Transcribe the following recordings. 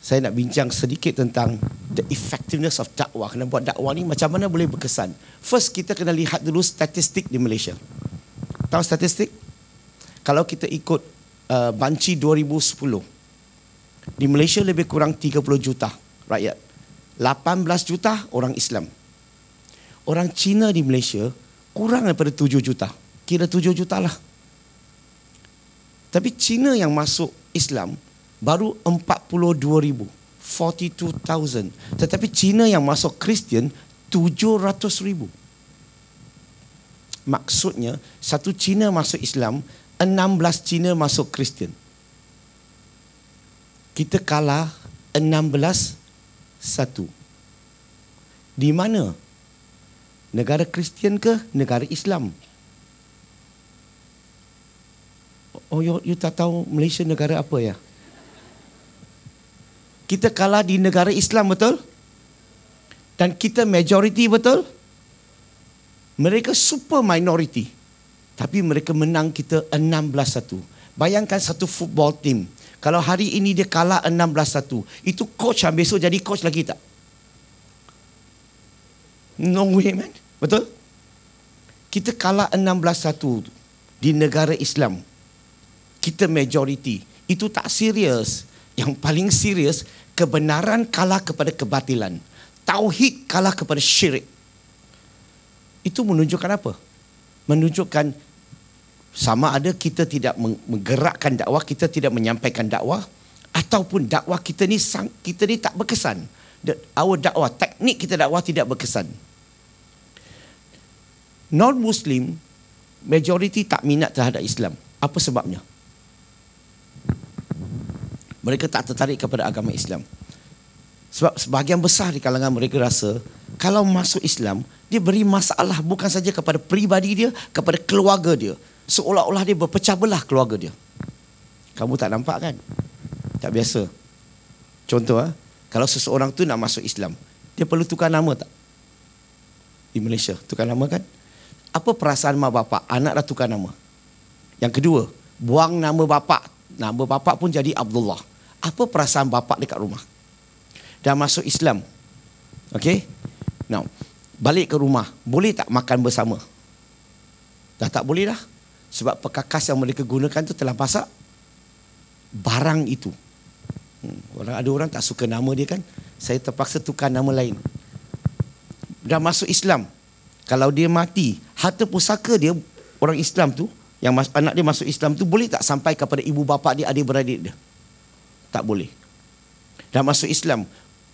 saya nak bincang sedikit tentang the effectiveness of dakwah. Kena buat dakwah ni macam mana boleh berkesan. First, kita kena lihat dulu statistik di Malaysia. Tahu statistik? Kalau kita ikut Banci 2010, di Malaysia lebih kurang 30 juta rakyat. 18 juta orang Islam. Orang Cina di Malaysia kurang daripada 7 juta. Kira 7 juta lah. Tapi Cina yang masuk Islam baru 42,000. 42,000. Tetapi Cina yang masuk Kristian 700,000. Maksudnya, satu Cina masuk Islam, 16 Cina masuk Kristian. Kita kalah 16-1. Di mana? Negara Kristian ke negara Islam? Oh, you tak tahu Malaysia negara apa ya? Kita kalah di negara Islam, betul? Dan kita majority, betul? Mereka super minority. Tapi mereka menang kita 16-1. Bayangkan satu football team. Kalau hari ini dia kalah 16-1. Itu coach yang besok jadi coach lagi tak? No way, man. Betul? Kita kalah 16-1 di negara Islam. Kita majority. Itu tak serius. Yang paling serius, kebenaran kalah kepada kebatilan. Tauhid kalah kepada syirik. Itu menunjukkan apa? Menunjukkan sama ada kita tidak menggerakkan dakwah, kita tidak menyampaikan dakwah, ataupun dakwah kita ni tak berkesan. Our dakwah, teknik kita dakwah tidak berkesan. Non-Muslim, majority tak minat terhadap Islam. Apa sebabnya? Mereka tak tertarik kepada agama Islam. Sebab sebahagian besar di kalangan mereka rasa, kalau masuk Islam, dia beri masalah bukan saja kepada peribadi dia, kepada keluarga dia. Seolah-olah dia berpecah belah keluarga dia. Kamu tak nampak kan? Tak biasa. Contoh, kalau seseorang tu nak masuk Islam, dia perlu tukar nama tak? Di Malaysia, tukar nama kan? Apa perasaan mak bapak? Anak dah tukar nama. Yang kedua, buang nama bapak. Nama bapak pun jadi Abdullah. Apa perasaan bapak dekat rumah? Dah masuk Islam. Okay? Now, balik ke rumah. Boleh tak makan bersama? Dah tak boleh dah. Sebab perkakas yang mereka gunakan tu telah pasak barang itu. Ada orang tak suka nama dia kan? Saya terpaksa tukar nama lain. Dah masuk Islam. Kalau dia mati, harta pusaka dia, orang Islam tu, yang anak dia masuk Islam tu, boleh tak sampai kepada ibu bapa dia, adik-beradik dia? Tak boleh. Dah masuk Islam,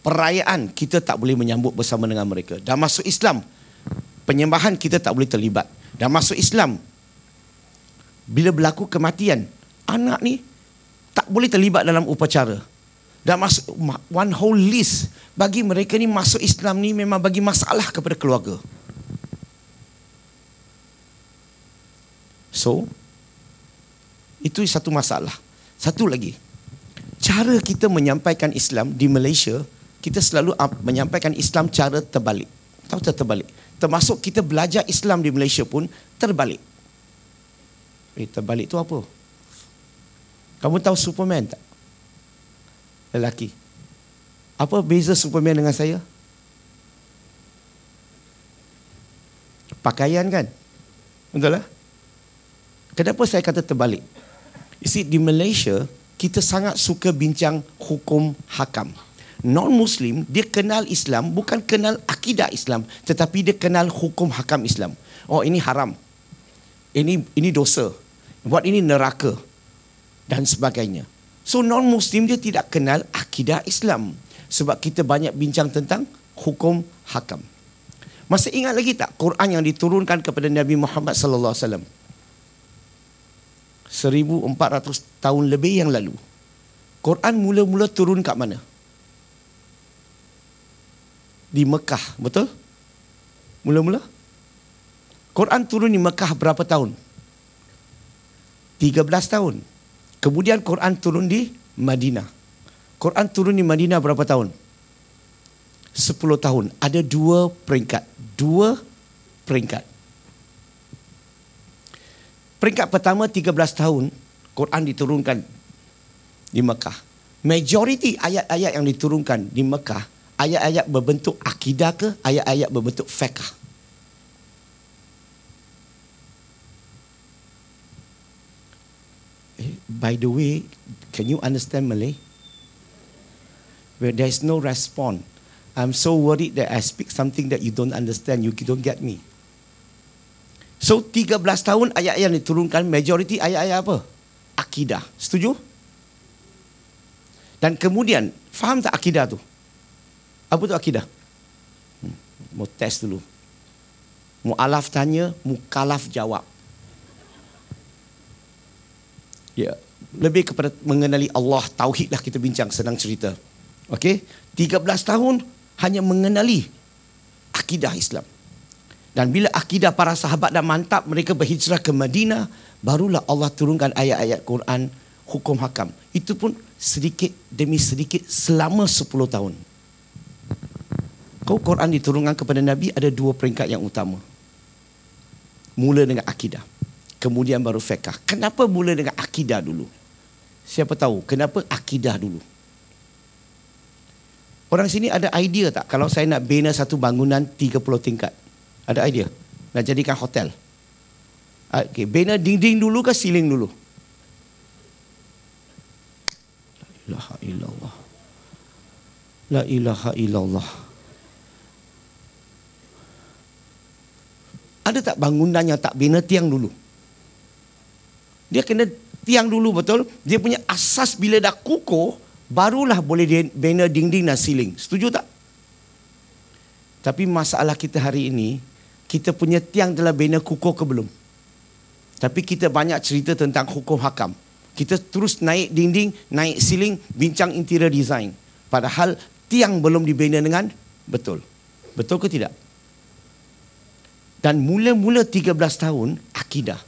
perayaan kita tak boleh menyambut bersama dengan mereka. Dah masuk Islam, penyembahan kita tak boleh terlibat. Dah masuk Islam, bila berlaku kematian, anak ni tak boleh terlibat dalam upacara. Dah masuk one whole list. Bagi mereka ni, masuk Islam ni memang bagi masalah kepada keluarga. So, itu satu masalah. Satu lagi, cara kita menyampaikan Islam di Malaysia, kita selalu menyampaikan Islam cara terbalik. Tahu tak terbalik? Termasuk kita belajar Islam di Malaysia pun terbalik. Terbalik tu apa? Kamu tahu Superman tak? Lelaki. Apa beza Superman dengan saya? Pakaian kan? Betul lah? Kenapa saya kata terbalik? You see, di Malaysia, kita sangat suka bincang hukum hakam. Non-Muslim, dia kenal Islam, bukan kenal akidah Islam, tetapi dia kenal hukum hakam Islam. Oh, ini haram. Ini dosa. Buat ini neraka. Dan sebagainya. So, non-Muslim dia tidak kenal akidah Islam. Sebab kita banyak bincang tentang hukum hakam. Masih ingat lagi tak Quran yang diturunkan kepada Nabi Muhammad sallallahu alaihi wasallam? 1400 tahun lebih yang lalu. Quran mula-mula turun kat mana? Di Mekah, betul? Mula-mula? Quran turun di Mekah berapa tahun? 13 tahun. Kemudian Quran turun di Madinah. Quran turun di Madinah berapa tahun? 10 tahun. Ada dua peringkat. Peringkat pertama 13 tahun Quran diturunkan di Mekah. Majoriti ayat-ayat yang diturunkan di Mekah, ayat-ayat berbentuk akidah ke ayat-ayat berbentuk fiqh? By the way, can you understand Malay? Where there is no response. I'm so worried that I speak something that you don't understand, you don't get me. So 13 tahun ayat yang diturunkan, majority ayat-ayat apa? Akidah. Setuju? Dan kemudian, faham tak akidah tu? Apa tu akidah? Mau test dulu. Mu'alaf tanya, mukalaf jawab. Ya, lebih kepada mengenali Allah, tauhid lah kita bincang, senang cerita. Okey, 13 tahun hanya mengenali akidah Islam. Dan bila akidah para sahabat dah mantap, mereka berhijrah ke Madinah, barulah Allah turunkan ayat-ayat Quran, hukum hakam. Itu pun sedikit demi sedikit selama 10 tahun. Quran diturunkan kepada Nabi ada 2 peringkat yang utama. Mula dengan akidah, kemudian baru fiqh. Kenapa mula dengan akidah dulu? Siapa tahu kenapa akidah dulu? Orang sini ada idea tak kalau saya nak bina satu bangunan 30 tingkat? Ada idea? Nak jadikan hotel? Okay, bina dinding dulu ke ceiling dulu? La ilaha illallah. La ilaha illallah. Ada tak bangunan yang tak bina tiang dulu? Dia kena tiang dulu, betul? Dia punya asas bila dah kukuh, barulah boleh dia bina dinding dan ceiling. Setuju tak? Tapi masalah kita hari ini, kita punya tiang telah bina kukuh ke belum? Tapi kita banyak cerita tentang hukum hakam. Kita terus naik dinding, naik ceiling, bincang interior design. Padahal tiang belum dibina dengan betul. Betul ke tidak? Dan mula-mula 13 tahun, akidah.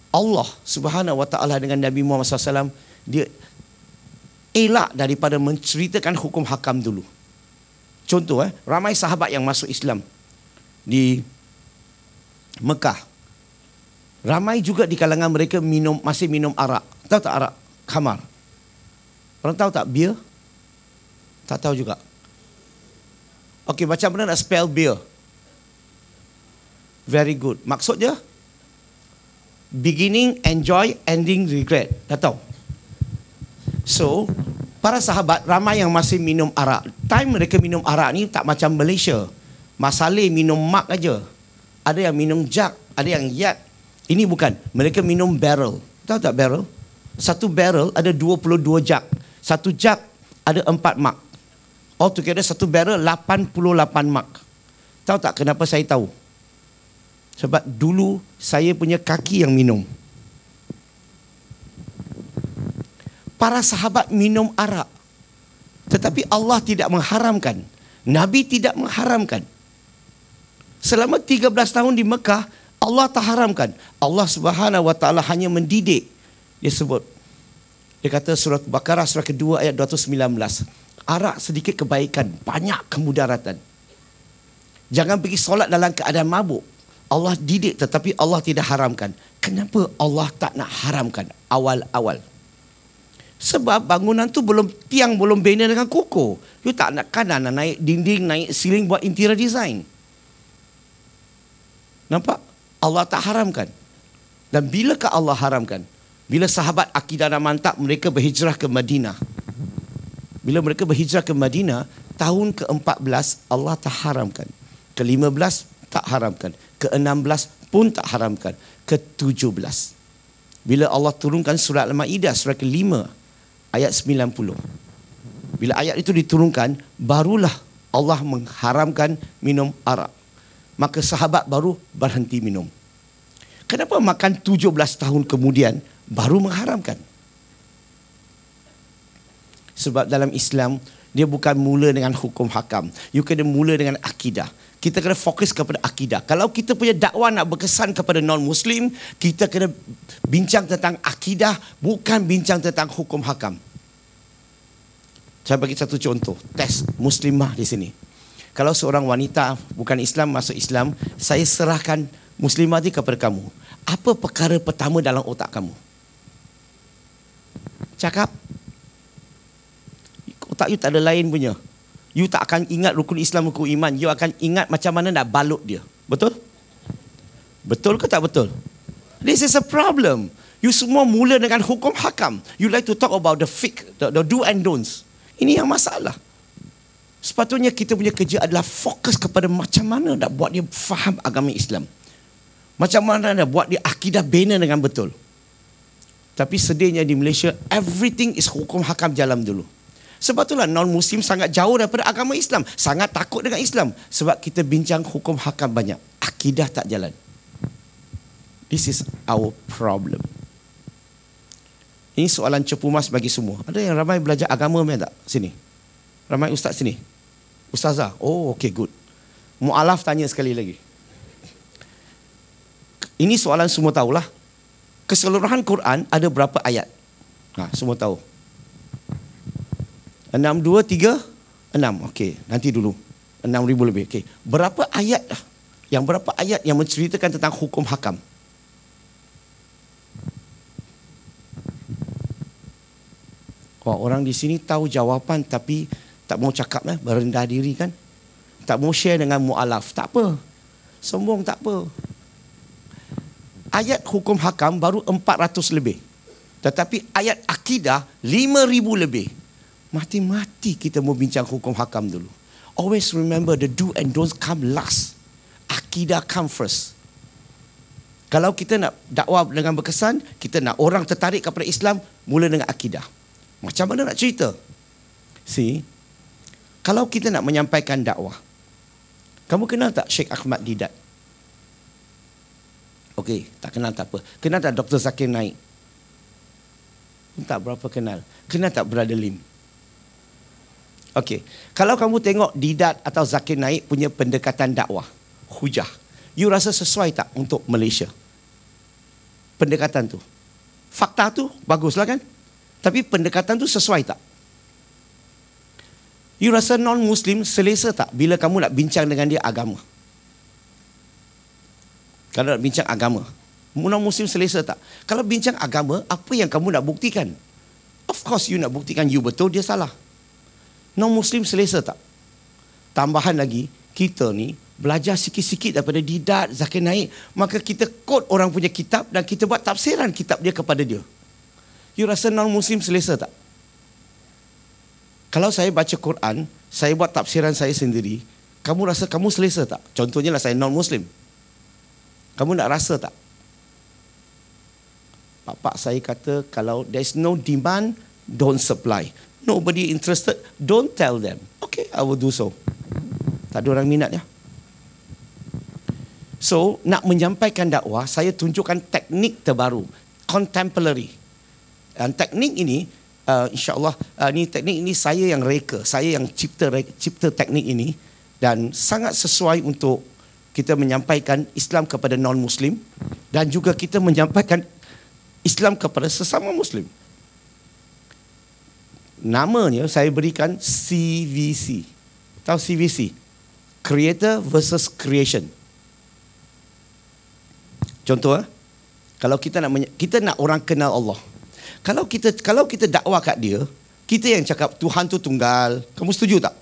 Allah Subhanahu Wa Taala dengan Nabi Muhammad SAW, dia elak daripada menceritakan hukum hakam dulu. Contoh, ramai sahabat yang masuk Islam di Mekah. Ramai juga di kalangan mereka masih minum arak. Tahu tak arak? Khamar. Orang tahu tak beer? Tak tahu juga. Okey, macam mana nak spell beer? Very good. Maksudnya? Beginning, enjoy, ending, regret. Dah tahu? So, para sahabat ramai yang masih minum arak. Time mereka minum arak ni tak macam Malaysia. Masalih minum mak aja. Ada yang minum jug, ada yang yak. Ini bukan. Mereka minum barrel. Tahu tak barrel? Satu barrel ada 22 jug. Satu jug ada 4 mak. Altogether satu barrel 88 mak. Tahu tak kenapa saya tahu? Sebab dulu saya punya kaki yang minum. Para sahabat minum arak. Tetapi Allah tidak mengharamkan. Nabi tidak mengharamkan. Selama 13 tahun di Mekah, Allah tak haramkan. Allah Subhanahu Wa Taala hanya mendidik. Dia sebut. Dia kata surat Baqarah surah kedua ayat 219. Arak sedikit kebaikan, banyak kemudaratan. Jangan pergi solat dalam keadaan mabuk. Allah didik tetapi Allah tidak haramkan. Kenapa Allah tak nak haramkan awal-awal? Sebab bangunan tu tiang belum bina dengan kukuh. You tak nak kanan nak naik dinding, naik ceiling buat interior design. Nampak? Allah tak haramkan. Dan bilakah Allah haramkan? Bila sahabat akidah dah mantap, mereka berhijrah ke Madinah. Bila mereka berhijrah ke Madinah, tahun ke-14 Allah tak haramkan. Ke-15 tak haramkan. Ke-16 pun tak haramkan. Ke-17. Bila Allah turunkan surat Al-Ma'idah, surat ke-5, ayat 90. Bila ayat itu diturunkan, barulah Allah mengharamkan minum arak. Maka sahabat baru berhenti minum. Kenapa makan 17 tahun kemudian baru mengharamkan? Sebab dalam Islam, dia bukan mula dengan hukum hakam. You kena mula dengan akidah. Kita kena fokus kepada akidah. Kalau kita punya dakwah nak berkesan kepada non-Muslim, kita kena bincang tentang akidah, bukan bincang tentang hukum hakam. Saya bagi satu contoh. Tes Muslimah di sini. Kalau seorang wanita bukan Islam masuk Islam, saya serahkan Muslimah ini kepada kamu. Apa perkara pertama dalam otak kamu? Cakap. otak you tak ada lain punya. You tak akan ingat rukun Islam, rukun iman. You akan ingat macam mana nak balut dia. Betul? Betul ke tak betul? This is a problem. You semua mula dengan hukum hakam. You like to talk about the fiqh, the do and don'ts. Ini yang masalah. Sepatutnya kita punya kerja adalah fokus kepada macam mana nak buat dia faham agama Islam. Macam mana nak buat dia akidah bina dengan betul. Tapi sedihnya di Malaysia, everything is hukum hakam jalan dulu. Sebab itulah non-Muslim sangat jauh daripada agama Islam. Sangat takut dengan Islam. Sebab kita bincang hukum hakam banyak. Akidah tak jalan. This is our problem. Ini soalan cepu mas bagi semua. Ada yang ramai belajar agama tak? Sini. Ramai ustaz sini. Ustazah. Oh, okay, good. Mu'alaf tanya sekali lagi. Ini soalan semua tahulah. Keseluruhan Quran ada berapa ayat? Semua tahu. 6, 2, 3, 6. Okey, nanti dulu. 6,000 lebih. Okey. Berapa ayat yang menceritakan tentang hukum hakam? Orang di sini tahu jawapan tapi tak mau cakap berendah diri kan? Tak mau share dengan mu'alaf. Tak apa. Sombong tak apa. Ayat hukum hakam baru 400 lebih. Tetapi ayat akidah 5,000 lebih. Mati-mati kita mau bincang hukum hakam dulu. Always remember the do and don'ts come last. Akidah come first. Kalau kita nak dakwah dengan berkesan, kita nak orang tertarik kepada Islam, mula dengan akidah. Macam mana nak cerita? See, kalau kita nak menyampaikan dakwah, kamu kenal tak Sheikh Ahmad Didat? Okey, tak kenal tak apa. Kenal tak Dr. Zakir Naik? Tak berapa kenal. Kenal tak Brother Lim? Okey, kalau kamu tengok Didat atau Zakir Naik punya pendekatan dakwah, hujah, you rasa sesuai tak untuk Malaysia? Pendekatan tu. Fakta tu baguslah kan? Tapi pendekatan tu sesuai tak? You rasa non-Muslim selesa tak bila kamu nak bincang dengan dia agama? Kalau nak bincang agama, non-Muslim selesa tak? Kalau bincang agama, apa yang kamu nak buktikan? Of course you nak buktikan you betul, dia salah. Non-Muslim selesa tak? Tambahan lagi, kita ni belajar sikit-sikit daripada Didat, Zakir Naik, maka kita quote orang punya kitab dan kita buat tafsiran kitab dia kepada dia. You rasa non-Muslim selesa tak? Kalau saya baca Quran, saya buat tafsiran saya sendiri, kamu rasa kamu selesa tak? Contohnya lah saya non-Muslim. Kamu nak rasa tak? Bapak saya kata, kalau there's no demand, don't supply. Nobody interested, don't tell them. Okay, I will do so. Tak ada orang minat ya. So, nak menyampaikan dakwah, saya tunjukkan teknik terbaru. Contemporary. Dan teknik ini, insyaAllah, teknik ini saya yang reka. Saya yang cipta teknik ini. Dan sangat sesuai untuk kita menyampaikan Islam kepada non-Muslim. Dan juga kita menyampaikan Islam kepada sesama Muslim. Namanya saya berikan CVC. Tahu CVC? Creator versus Creation. Contoh, kalau kita nak orang kenal Allah. Kalau kita dakwah kat dia, kita yang cakap Tuhan tu tunggal. Kamu setuju tak?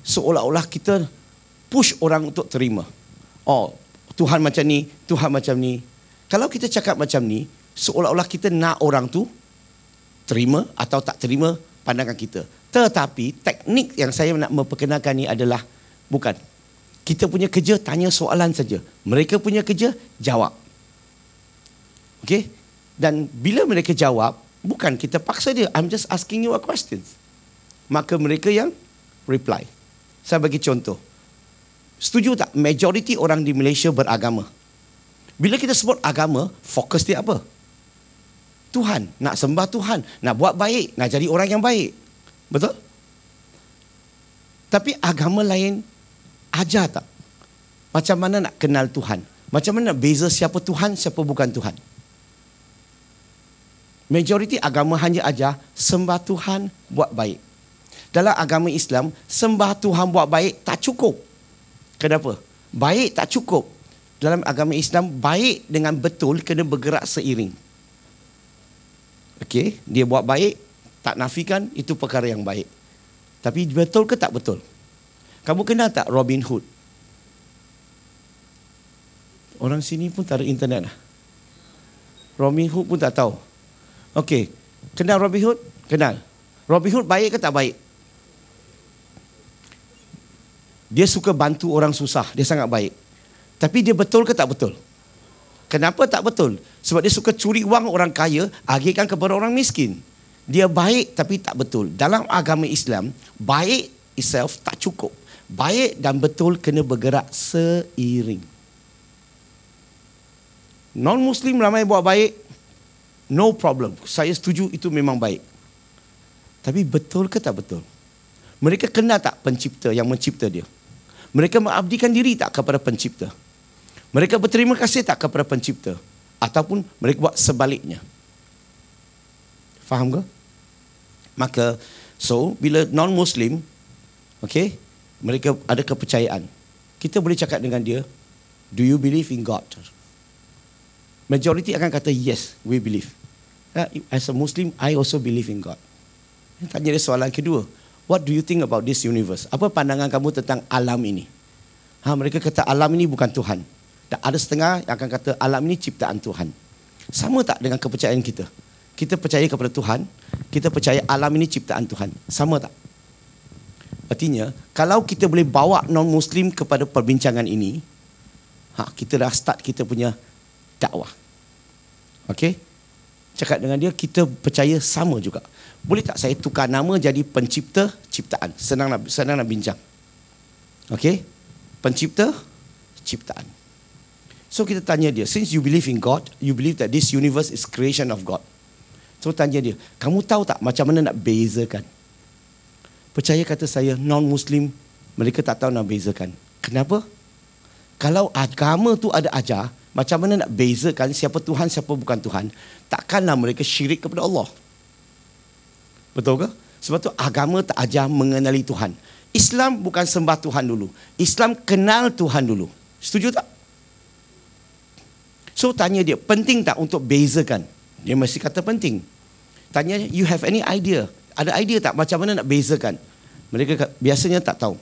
Seolah-olah kita push orang untuk terima. Oh, Tuhan macam ni, Tuhan macam ni. Kalau kita cakap macam ni, seolah-olah kita nak orang tu terima atau tak terima pandangan kita. Tetapi teknik yang saya nak memperkenalkan ni adalah bukan. Kita punya kerja tanya soalan saja. Mereka punya kerja jawab. Okey? Dan bila mereka jawab, bukan kita paksa dia. I'm just asking you a question. Maka mereka yang reply. Saya bagi contoh. Setuju tak? Majoriti orang di Malaysia beragama. Bila kita sebut agama, fokus dia apa? Tuhan. Nak sembah Tuhan. Nak buat baik. Nak jadi orang yang baik. Betul? Tapi agama lain ajar tak? Macam mana nak kenal Tuhan? Macam mana nak beza siapa Tuhan, siapa bukan Tuhan? Majoriti agama hanya ajar sembah Tuhan, buat baik. Dalam agama Islam, sembah Tuhan, buat baik tak cukup. Kenapa? Baik tak cukup. Dalam agama Islam, baik dengan betul kena bergerak seiring. Okey, dia buat baik, tak nafikan, itu perkara yang baik. Tapi betul ke tak betul? Kamu kenal tak Robin Hood? Orang sini pun tak ada internet lah. Robin Hood pun tak tahu. Okey, kenal Robin Hood? Kenal. Robin Hood baik ke tak baik? Dia suka bantu orang susah, dia sangat baik. Tapi dia betul ke tak betul? Kenapa tak betul? Sebab dia suka curi wang orang kaya, agihkan kepada orang miskin. Dia baik tapi tak betul. Dalam agama Islam, baik itself tak cukup. Baik dan betul kena bergerak seiring. Non-Muslim ramai buat baik, no problem. Saya setuju itu memang baik. Tapi betul ke tak betul? Mereka kenal tak pencipta yang mencipta dia? Mereka mengabdikan diri tak kepada pencipta? Mereka berterima kasih tak kepada pencipta? Ataupun mereka buat sebaliknya? Faham ke? Maka, bila non-Muslim, okay, mereka ada kepercayaan. Kita boleh cakap dengan dia, do you believe in God? Majority akan kata, yes, we believe. As a Muslim, I also believe in God. Tanya dia soalan kedua, what do you think about this universe? Apa pandangan kamu tentang alam ini? Mereka kata alam ini bukan Tuhan. Dan ada setengah yang akan kata alam ini ciptaan Tuhan. Sama tak dengan kepercayaan kita? Kita percaya kepada Tuhan, kita percaya alam ini ciptaan Tuhan. Sama tak? Artinya, kalau kita boleh bawa non-Muslim kepada perbincangan ini, kita dah start kita punya dakwah. Okey? Cakap dengan dia, kita percaya sama juga. Boleh tak saya tukar nama jadi pencipta ciptaan? Senang nak bincang. Okey? Pencipta ciptaan. So kita tanya dia, since you believe in God, you believe that this universe is creation of God. So tanya dia, kamu tahu tak macam mana nak bezakan? Percaya kata saya, non-Muslim, mereka tak tahu nak bezakan. Kenapa? Kalau agama tu ada ajar, macam mana nak bezakan siapa Tuhan, siapa bukan Tuhan, takkanlah mereka syirik kepada Allah. Betul ke? Sebab tu agama tak ajar mengenali Tuhan. Islam bukan sembah Tuhan dulu. Islam kenal Tuhan dulu. Setuju tak? So tanya dia, penting tak untuk bezakan? Dia mesti kata penting. Tanya, you have any idea? Ada idea tak macam mana nak bezakan? Mereka biasanya tak tahu.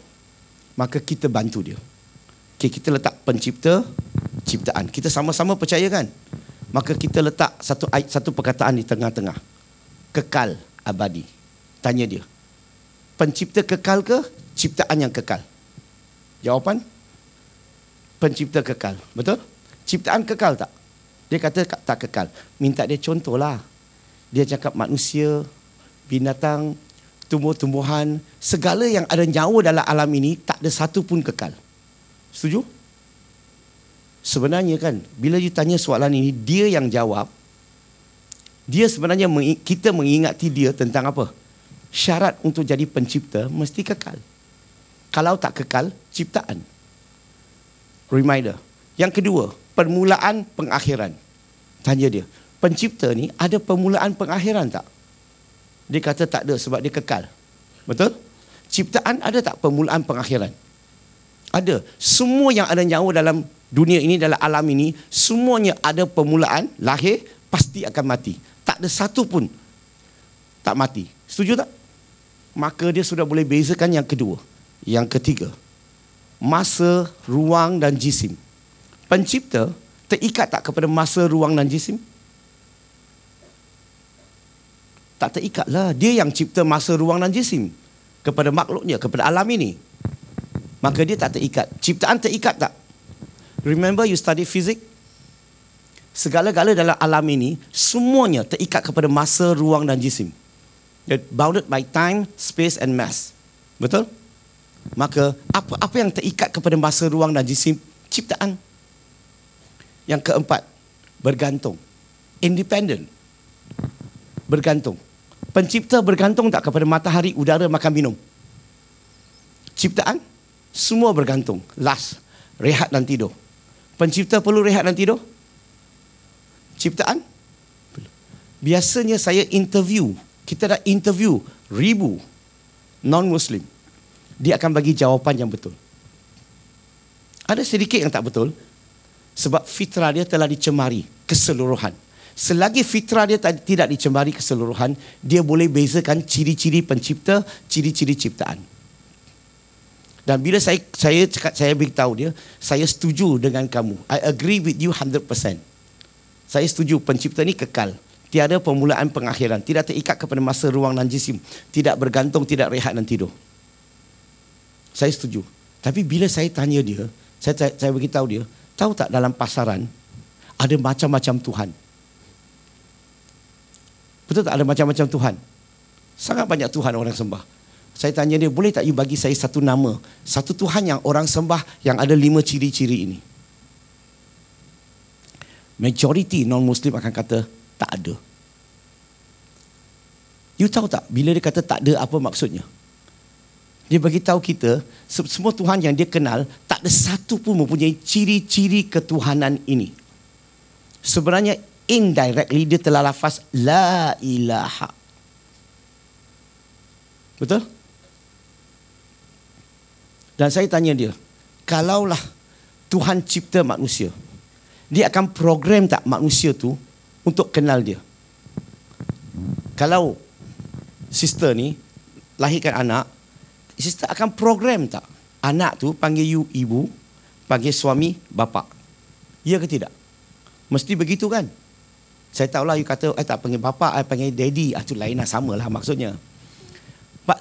Maka kita bantu dia. Okay, kita letak pencipta ciptaan. Kita sama-sama percaya kan? Maka kita letak satu perkataan di tengah-tengah. Kekal abadi. Tanya dia, pencipta kekal ke ciptaan yang kekal? Jawapan, pencipta kekal. Betul? Ciptaan kekal tak? Dia kata tak kekal. Minta dia contohlah. Dia cakap manusia, binatang, tumbuh-tumbuhan, segala yang ada nyawa dalam alam ini tak ada satu pun kekal. Setuju? Sebenarnya kan, bila ditanya soalan ini, dia yang jawab. Dia sebenarnya, kita mengingati dia tentang apa? Syarat untuk jadi pencipta mesti kekal. Kalau tak kekal, ciptaan. Reminder. Yang kedua, permulaan pengakhiran. Tanya dia, pencipta ni ada permulaan pengakhiran tak? Dia kata tak ada sebab dia kekal. Betul? Ciptaan ada tak permulaan pengakhiran? Ada. Semua yang ada nyawa dalam dunia ini, dalam alam ini, semuanya ada permulaan, lahir, pasti akan mati. Tak ada satu pun tak mati. Setuju tak? Maka dia sudah boleh bezakan yang kedua. Yang ketiga, masa, ruang dan jisim. Pencipta terikat tak kepada masa, ruang dan jisim? Tak terikat lah. Dia yang cipta masa, ruang dan jisim kepada makhluknya, kepada alam ini. Maka dia tak terikat. Ciptaan terikat tak? Remember you study physics? Segala-gala dalam alam ini, semuanya terikat kepada masa, ruang dan jisim. They're bounded by time, space and mass. Betul? Maka apa yang terikat kepada masa, ruang dan jisim? Ciptaan. Yang keempat, bergantung. Independent. Bergantung. Pencipta bergantung tak kepada matahari, udara, makan, minum? Ciptaan, semua bergantung. Last, rehat dan tidur. Pencipta perlu rehat dan tidur? Ciptaan? Biasanya saya interview, kita dah interview ribu non-Muslim. Dia akan bagi jawapan yang betul. Ada sedikit yang tak betul. Sebab fitrah dia telah dicemari keseluruhan. Selagi fitrah dia tidak dicembari keseluruhan, dia boleh bezakan ciri-ciri pencipta, ciri-ciri ciptaan. Dan bila saya beritahu dia, saya setuju dengan kamu. I agree with you 100%. Saya setuju pencipta ni kekal. Tiada permulaan pengakhiran. Tidak terikat kepada masa, ruang dan jisim. Tidak bergantung, tidak rehat dan tidur. Saya setuju. Tapi bila saya tanya dia, saya beritahu dia, tahu tak dalam pasaran ada macam-macam Tuhan. Betul tak ada macam-macam Tuhan? Sangat banyak Tuhan orang sembah. Saya tanya dia, boleh tak you bagi saya satu nama, satu Tuhan yang orang sembah yang ada 5 ciri-ciri ini? Majority non-Muslim akan kata, tak ada. You tahu tak, bila dia kata tak ada, apa maksudnya? Dia bagi tahu kita, semua Tuhan yang dia kenal, tak ada satu pun mempunyai ciri-ciri ketuhanan ini. Sebenarnya, indirectly dia telah lafaz, La ilaha. Betul? Dan saya tanya dia, kalaulah Tuhan cipta manusia, dia akan program tak manusia tu untuk kenal dia? Kalau sister ni lahirkan anak, sister akan program tak anak tu panggil you ibu, panggil suami bapa? Ya ke tidak? Mesti begitu kan? Saya tahulah you kata, tak panggil bapa, I panggil daddy. Itu lain lah, sama lah maksudnya. But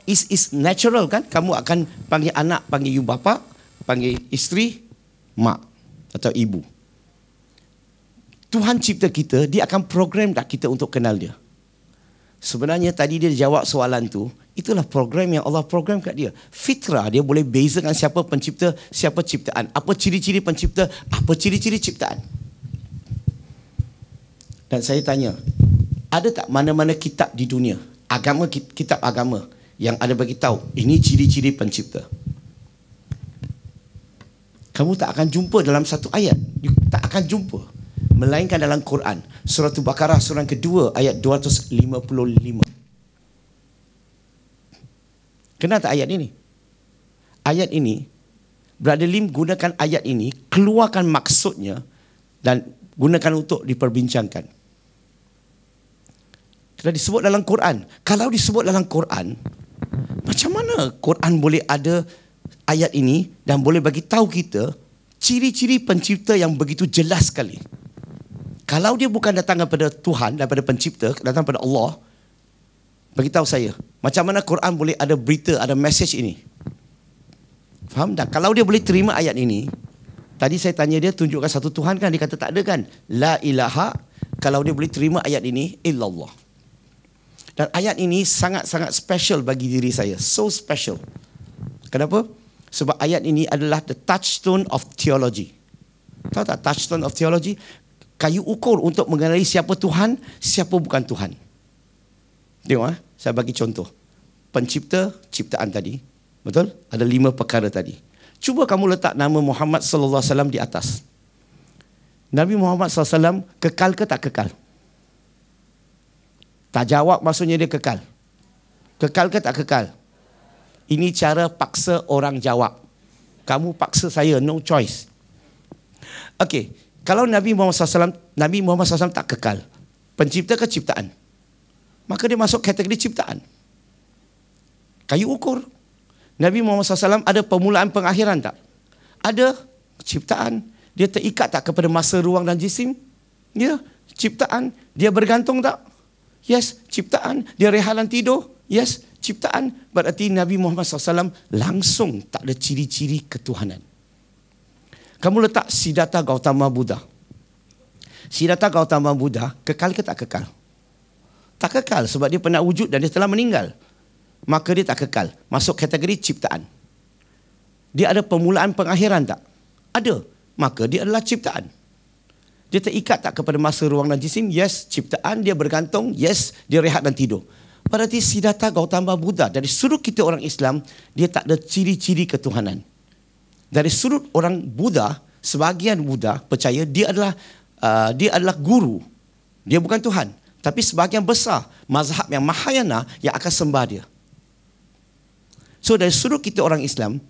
is natural kan? Kamu akan panggil anak, panggil you bapa, panggil isteri mak atau ibu. Tuhan cipta kita, dia akan program tak kita untuk kenal dia? Sebenarnya tadi dia jawab soalan tu, itulah program yang Allah program kat dia. Fitrah dia boleh bezakan siapa pencipta, siapa ciptaan. Apa ciri-ciri pencipta, apa ciri-ciri ciptaan. Dan saya tanya, ada tak mana-mana kitab di dunia, agama, kitab agama yang ada bagi tahu ini ciri-ciri pencipta? Kamu tak akan jumpa dalam satu ayat. Tak akan jumpa. Melainkan dalam Quran. Surah Al-Baqarah surah kedua ayat 255. Kenal tak ayat ini? Ayat ini, Brother Lim gunakan ayat ini, keluarkan maksudnya dan gunakan untuk diperbincangkan. Kalau disebut dalam Quran. Kalau disebut dalam Quran, macam mana Quran boleh ada ayat ini dan boleh bagi tahu kita ciri-ciri pencipta yang begitu jelas sekali? Kalau dia bukan datang daripada Tuhan, daripada pencipta, datang daripada Allah, beritahu saya, macam mana Quran boleh ada berita, ada message ini? Faham tak? Kalau dia boleh terima ayat ini, tadi saya tanya dia, tunjukkan satu Tuhan kan? Dia kata tak ada kan? La ilaha. Kalau dia boleh terima ayat ini, illallah. Dan ayat ini sangat-sangat special bagi diri saya. So special. Kenapa? Sebab ayat ini adalah the touchstone of theology. Tahu tak touchstone of theology? Kayu ukur untuk mengenali siapa Tuhan, siapa bukan Tuhan. Tengok, saya bagi contoh. Pencipta, ciptaan tadi. Betul? Ada 5 perkara tadi. Cuba kamu letak nama Muhammad sallallahu alaihi wasallam di atas. Nabi Muhammad sallallahu alaihi wasallam kekal ke tak kekal? Tak jawab maksudnya dia kekal. Kekal ke tak kekal? Ini cara paksa orang jawab. Kamu paksa saya, no choice. Okey, kalau Nabi Muhammad SAW tak kekal, pencipta ke ciptaan? Maka dia masuk kategori ciptaan. Kayu ukur. Nabi Muhammad SAW ada permulaan pengakhiran tak? Ada. Ciptaan. Dia terikat tak kepada masa, ruang dan jisim? Ya. Ciptaan. Dia bergantung tak? Yes. Ciptaan. Dia rehat dan tidur? Yes. Ciptaan. Berarti Nabi Muhammad SAW langsung tak ada ciri-ciri ketuhanan. Kamu letak Siddhartha Gautama Buddha. Siddhartha Gautama Buddha kekal ke tak kekal? Tak kekal sebab dia pernah wujud dan dia telah meninggal. Maka dia tak kekal. Masuk kategori ciptaan. Dia ada permulaan pengakhiran tak? Ada. Maka dia adalah ciptaan. Dia terikat tak kepada masa, ruang dan jisim? Yes. Ciptaan. Dia bergantung? Yes. Dia rehat dan tidur. Berarti Siddhartha Gautama Buddha, dari sudut kita orang Islam, dia tak ada ciri-ciri ketuhanan. Dari sudut orang Buddha, sebahagian Buddha percaya dia adalah guru. Dia bukan Tuhan. Tapi sebahagian besar mazhab yang Mahayana yang akan sembah dia. So dari sudut kita orang Islam,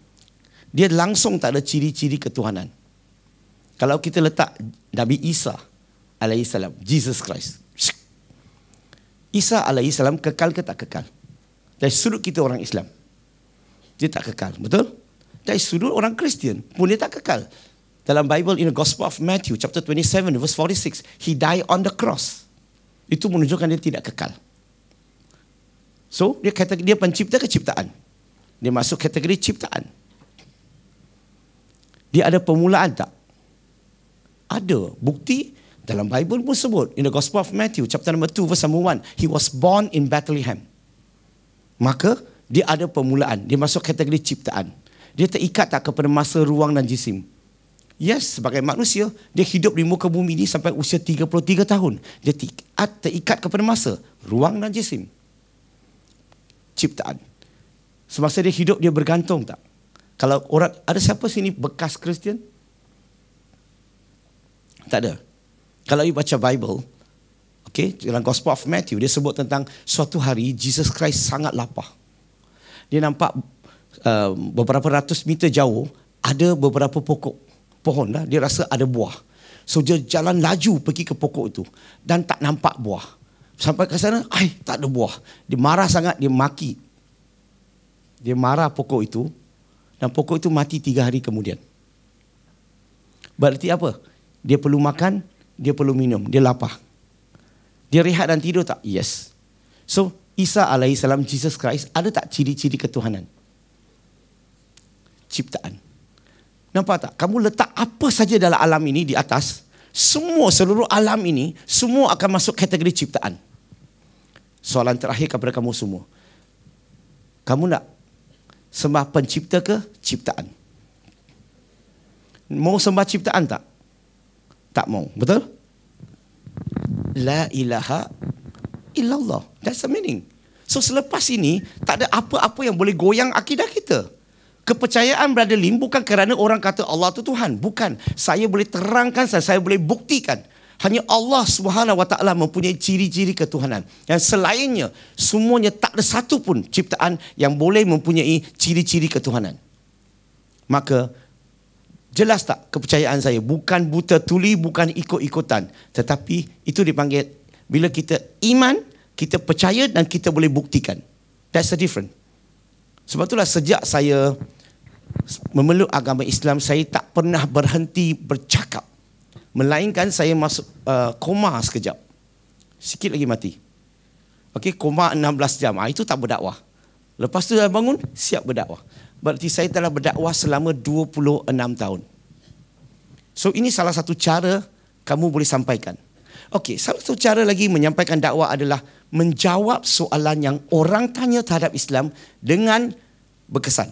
dia langsung tak ada ciri-ciri ketuhanan. Kalau kita letak Nabi Isa alaihissalam, Jesus Christ. Isa alaihissalam kekal ke tak kekal? Dari sudut kita orang Islam, dia tak kekal, betul? Dari sudut orang Kristian pun dia tak kekal. Dalam Bible, in the Gospel of Matthew, chapter 27, verse 46, He died on the cross. Itu menunjukkan dia tidak kekal. So, dia pencipta ke ciptaan? Dia masuk kategori ciptaan. Dia ada permulaan tak? Ada. Bukti dalam Bible pun sebut. In the Gospel of Matthew, chapter number 2, verse number 1, He was born in Bethlehem. Maka, dia ada permulaan. Dia masuk kategori ciptaan. Dia terikat tak kepada masa, ruang dan jisim? Yes, sebagai manusia, dia hidup di muka bumi ini sampai usia 33 tahun. Dia terikat kepada masa, ruang dan jisim. Ciptaan. Semasa dia hidup, dia bergantung tak? Kalau orang, ada siapa sini bekas Kristian? Tak ada. Kalau you baca Bible, okay, dalam Gospel of Matthew, dia sebut tentang suatu hari Jesus Christ sangat lapar. Dia nampak beberapa ratus meter jauh, ada beberapa pohon lah, dia rasa ada buah. So dia jalan laju pergi ke pokok itu dan tak nampak buah. Sampai ke sana, tak ada buah. Dia marah sangat, dia maki. Dia marah pokok itu dan pokok itu mati 3 hari kemudian. Berarti apa? Dia perlu makan, dia perlu minum, dia lapar. Dia rehat dan tidur tak? Yes. So, Isa alaihissalam, Jesus Christ, ada tak ciri-ciri ketuhanan? Ciptaan. Nampak tak? Kamu letak apa saja dalam alam ini di atas, seluruh alam ini, semua akan masuk kategori ciptaan. Soalan terakhir kepada kamu semua. Kamu nak sembah pencipta ke ciptaan? Mau sembah ciptaan tak? Tak mau. Betul? La ilaha illallah. That's the meaning. So selepas ini, tak ada apa-apa yang boleh goyang akidah kita. Kepercayaan Brother Lim bukan kerana orang kata Allah itu Tuhan. Bukan. Saya boleh terangkan, saya boleh buktikan. Hanya Allah SWT mempunyai ciri-ciri ketuhanan. Dan selainnya, semuanya tak ada satu pun ciptaan yang boleh mempunyai ciri-ciri ketuhanan. Maka, jelas tak kepercayaan saya? Bukan buta tuli, bukan ikut-ikutan. Tetapi itu dipanggil, bila kita iman, kita percaya dan kita boleh buktikan. That's the difference. Sebab itulah sejak saya memeluk agama Islam, saya tak pernah berhenti bercakap. Melainkan saya masuk koma sekejap. Sikit lagi mati. Okey, koma 16 jam. Itu tak berdakwah. Lepas tu saya bangun, siap berdakwah. Berarti saya telah berdakwah selama 26 tahun. So ini salah satu cara kamu boleh sampaikan. Okey, salah satu cara lagi menyampaikan dakwah adalah menjawab soalan yang orang tanya terhadap Islam dengan berkesan.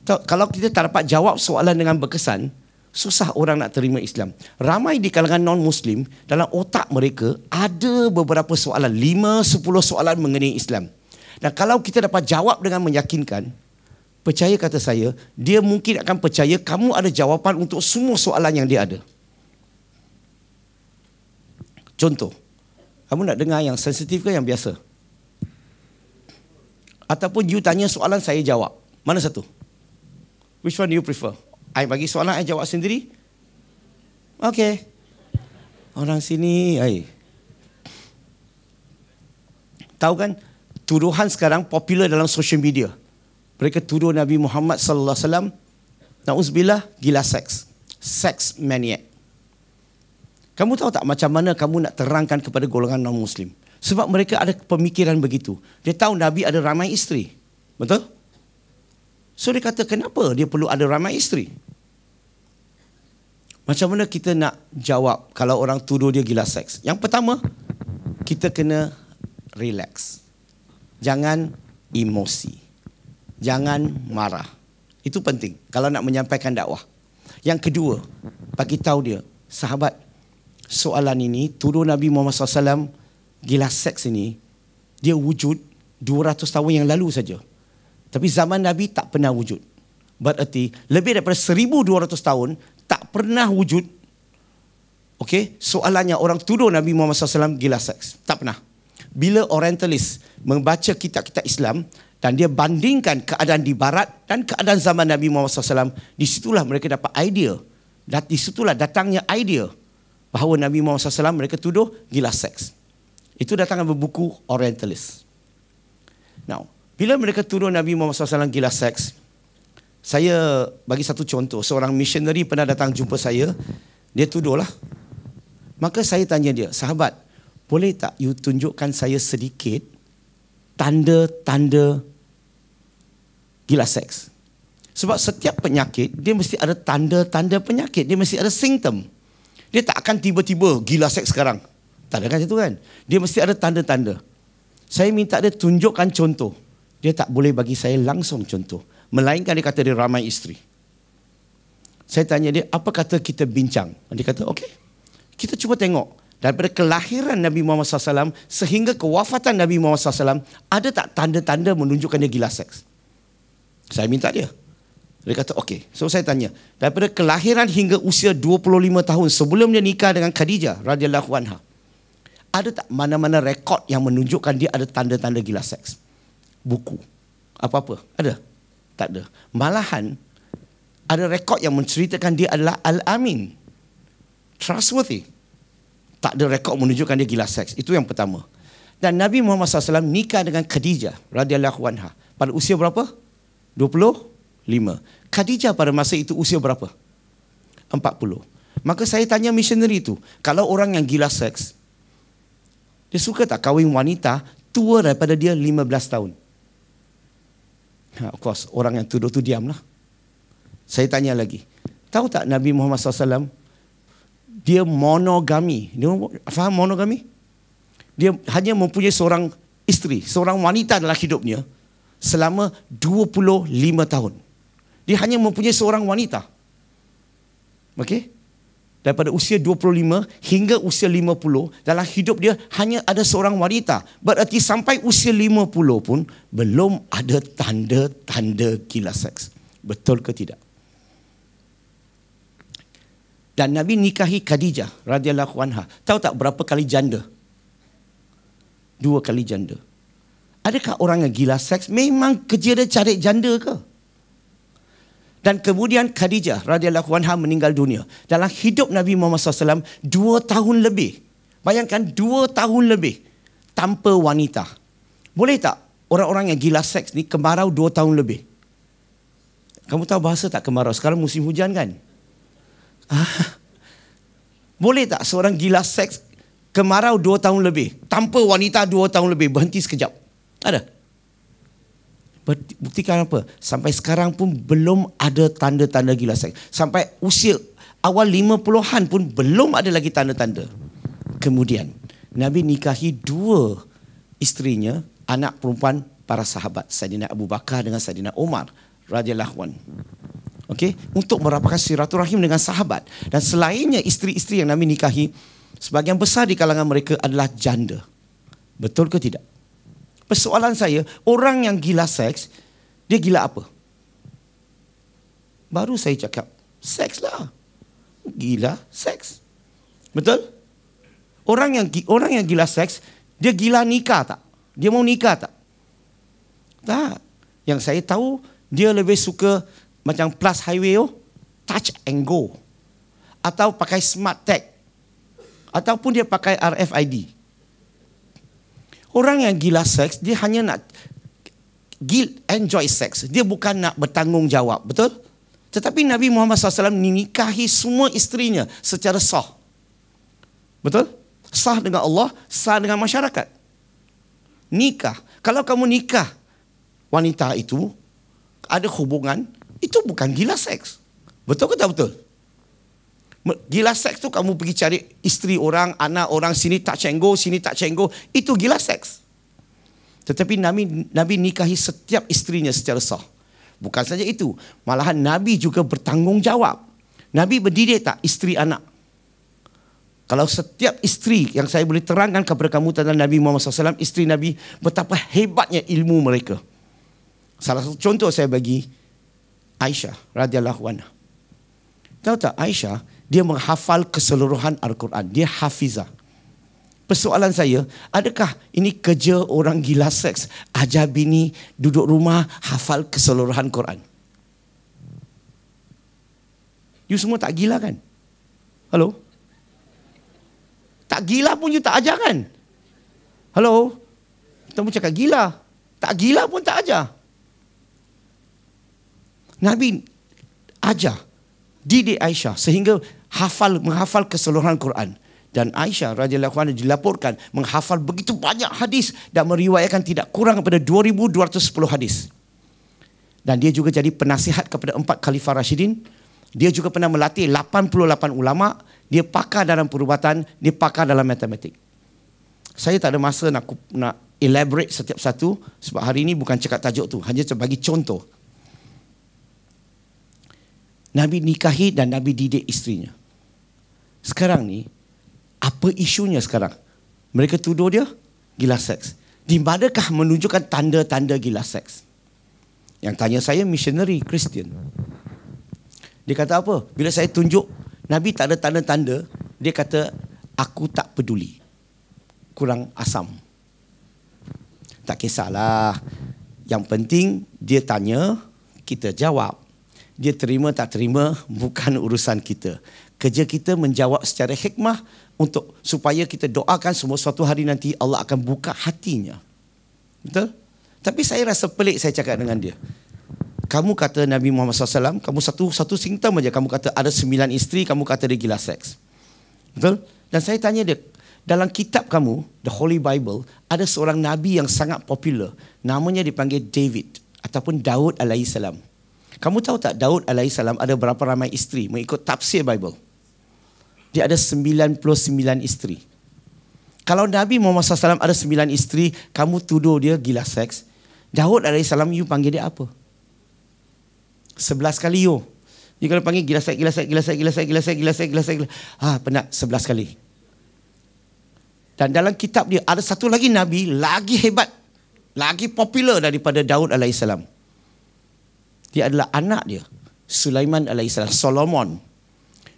Kalau kita tak dapat jawab soalan dengan berkesan, susah orang nak terima Islam. Ramai di kalangan non-Muslim, dalam otak mereka ada beberapa soalan, 5-10 soalan mengenai Islam. Dan kalau kita dapat jawab dengan meyakinkan, percaya kata saya, dia mungkin akan percaya kamu ada jawapan untuk semua soalan yang dia ada. Contoh, kamu nak dengar yang sensitif ke yang biasa? Ataupun you tanya soalan, saya jawab. Mana satu? Which one do you prefer? I bagi soalan, I jawab sendiri? Okay. Orang sini, tahu kan, tuduhan sekarang popular dalam social media. Mereka tuduh Nabi Muhammad sallallahu alaihi wasallam, na'udzubillah, gila seks. Sex maniac. Kamu tahu tak macam mana kamu nak terangkan kepada golongan non-Muslim? Sebab mereka ada pemikiran begitu. Dia tahu Nabi ada ramai isteri. Betul? So dia kata, kenapa dia perlu ada ramai isteri? Macam mana kita nak jawab kalau orang tuduh dia gila seks? Yang pertama, kita kena relax. Jangan emosi. Jangan marah. Itu penting kalau nak menyampaikan dakwah. Yang kedua, bagi tahu dia, sahabat, soalan ini, tuduh Nabi Muhammad SAW gila seks ini, dia wujud 200 tahun yang lalu saja. Tapi zaman Nabi tak pernah wujud. Berarti lebih daripada 1200 tahun tak pernah wujud. Okey, soalannya orang tuduh Nabi Muhammad SAW gila seks. Tak pernah. Bila Orientalis membaca kitab-kitab Islam dan dia bandingkan keadaan di barat dan keadaan zaman Nabi Muhammad SAW, di situlah mereka dapat idea. Di situlah datangnya idea bahawa Nabi Muhammad SAW mereka tuduh gila seks. Itu datang dari buku Orientalis. Now, bila mereka tuduh Nabi Muhammad SAW gila seks, saya bagi satu contoh. Seorang missionary pernah datang jumpa saya. Dia tuduhlah. Maka saya tanya dia, sahabat, boleh tak you tunjukkan saya sedikit tanda-tanda gila seks? Sebab setiap penyakit, dia mesti ada tanda-tanda penyakit. Dia mesti ada simptom. Dia tak akan tiba-tiba gila seks sekarang. Tak ada kan itu kan? Dia mesti ada tanda-tanda. Saya minta dia tunjukkan contoh. Dia tak boleh bagi saya langsung contoh. Melainkan dia kata dia ramai isteri. Saya tanya dia, apa kata kita bincang? Dia kata, okey. Kita cuba tengok. Daripada kelahiran Nabi Muhammad SAW sehingga kewafatan Nabi Muhammad SAW, ada tak tanda-tanda menunjukkan dia gila seks? Saya minta dia. Dia kata, okey. So saya tanya, daripada kelahiran hingga usia 25 tahun sebelum dia nikah dengan Khadijah radhiyallahu anha, ada tak mana-mana rekod yang menunjukkan dia ada tanda-tanda gila seks? Buku. Apa-apa? Ada? Tak ada. Malahan, ada rekod yang menceritakan dia adalah Al-Amin. Trustworthy. Tak ada rekod menunjukkan dia gila seks. Itu yang pertama. Dan Nabi Muhammad SAW nikah dengan Khadijah radhiyallahu anha. Pada usia berapa? 25. Khadijah pada masa itu usia berapa? 40. Maka saya tanya missionary itu, kalau orang yang gila seks, dia suka tak kahwin wanita tua daripada dia 15 tahun? Of course, orang yang tuduh tu diamlah. Saya tanya lagi. Tahu tak Nabi Muhammad SAW, dia monogami. Dia faham monogami? Dia hanya mempunyai seorang isteri, seorang wanita dalam hidupnya selama 25 tahun. Dia hanya mempunyai seorang wanita. Okey? Daripada usia 25 hingga usia 50, dalam hidup dia hanya ada seorang wanita. Berarti sampai usia 50 pun belum ada tanda-tanda gila seks. Betul ke tidak? Dan Nabi nikahi Khadijah radhiyallahu anha. Tahu tak berapa kali janda? 2 kali janda. Adakah orang yang gila seks memang kerja dia cari janda ke? Dan kemudian Khadijah radhiyallahu anha meninggal dunia. Dalam hidup Nabi Muhammad SAW 2 tahun lebih. Bayangkan 2 tahun lebih tanpa wanita. Boleh tak orang-orang yang gila seks ni kemarau 2 tahun lebih? Kamu tahu bahasa tak kemarau? Sekarang musim hujan kan? Boleh tak seorang gila seks kemarau 2 tahun lebih tanpa wanita 2 tahun lebih, berhenti sekejap? Ada? Buktikan apa? Sampai sekarang pun belum ada tanda-tanda gila seks. Sampai usia awal 50-an pun belum ada lagi tanda-tanda. Kemudian Nabi nikahi 2 isterinya, anak perempuan para sahabat, Saidina Abu Bakar dengan Saidina Umar radhiyallahu anhu. Okey, untuk merapatkan silaturahim dengan sahabat. Dan selainnya isteri-isteri yang Nabi nikahi, sebahagian besar di kalangan mereka adalah janda. Betul ke tidak? Persoalan saya, orang yang gila seks, dia gila apa? Baru saya cakap, seks lah. Gila seks. Betul? Orang yang gila seks, dia gila nikah tak? Dia mau nikah tak? Tak. Yang saya tahu, dia lebih suka macam plus highway, touch and go. Atau pakai smart tag. Ataupun dia pakai RFID. Orang yang gila seks, dia hanya nak enjoy seks. Dia bukan nak bertanggungjawab. Betul? Tetapi Nabi Muhammad SAW nikahi semua isterinya secara sah. Betul? Sah dengan Allah, sah dengan masyarakat. Nikah. Kalau kamu nikah, wanita itu ada hubungan, itu bukan gila seks. Betul ke tak betul? Gila seks tu kamu pergi cari isteri orang, anak orang, sini tak cenggo, sini tak cenggo. Itu gila seks. Tetapi Nabi nikahi setiap isterinya secara sah. Bukan saja itu. Malahan Nabi juga bertanggungjawab. Nabi berdidik tak isteri anak? Kalau setiap isteri yang saya boleh terangkan kepada kamu tentang Nabi Muhammad SAW, isteri Nabi, betapa hebatnya ilmu mereka. Salah satu contoh saya bagi, Aisyah radhiyallahu anha. Tahu tak Aisyah, dia menghafal keseluruhan Al-Quran. Dia hafizah. Persoalan saya, adakah ini kerja orang gila seks? Ajar bini duduk rumah, hafal keseluruhan Quran. You semua tak gila kan? Halo? Tak gila pun you tak ajar kan? Hello? Kita pun cakap gila. Tak gila pun tak ajar. Nabi ajar, didik Aisyah sehingga menghafal keseluruhan Quran. Dan Aisyah radhiyallahu anha dilaporkan menghafal begitu banyak hadis dan meriwayatkan tidak kurang daripada 2,210 hadis. Dan dia juga jadi penasihat kepada 4 Khalifah Rashidin. Dia juga pernah melatih 88 ulama. Dia pakar dalam perubatan, dia pakar dalam matematik. Saya tak ada masa nak elaborate setiap satu sebab hari ini bukan cakap tajuk tu, hanya bagi contoh. Nabi nikahi dan Nabi didik isterinya. Sekarang ni, apa isunya sekarang? Mereka tuduh dia gila seks. Di manakah menunjukkan tanda-tanda gila seks? Yang tanya saya missionary Christian. Dia kata apa? Bila saya tunjuk Nabi tak ada tanda-tanda, dia kata aku tak peduli. Kurang asam. Tak kisahlah. Yang penting dia tanya, kita jawab. Dia terima tak terima bukan urusan kita. Kerja kita menjawab secara hikmah untuk supaya kita doakan semua suatu hari nanti Allah akan buka hatinya. Betul? Tapi saya rasa pelik saya cakap dengan dia. Kamu kata Nabi Muhammad SAW, kamu satu simptom aja, kamu kata ada 9 isteri, kamu kata dia gila seks. Betul? Dan saya tanya dia, dalam kitab kamu, The Holy Bible, ada seorang Nabi yang sangat popular. Namanya dipanggil David ataupun Daud alaihissalam. Kamu tahu tak Daud alaihissalam ada berapa ramai isteri mengikut tafsir Bible? Dia ada 99 isteri. Kalau Nabi Muhammad SAW ada 9 isteri, kamu tuduh dia gila seks. Daud alaihissalam, you panggil dia apa? 11 kali you. You kalau panggil gila seks, gila seks, gila seks, gila seks, gila seks, gila seks, gila seks. Penat 11 kali. Dan dalam kitab dia ada satu lagi Nabi lagi hebat, lagi popular daripada Daud alaihissalam. Dia adalah anak dia, Sulaiman alaihissalam, Solomon.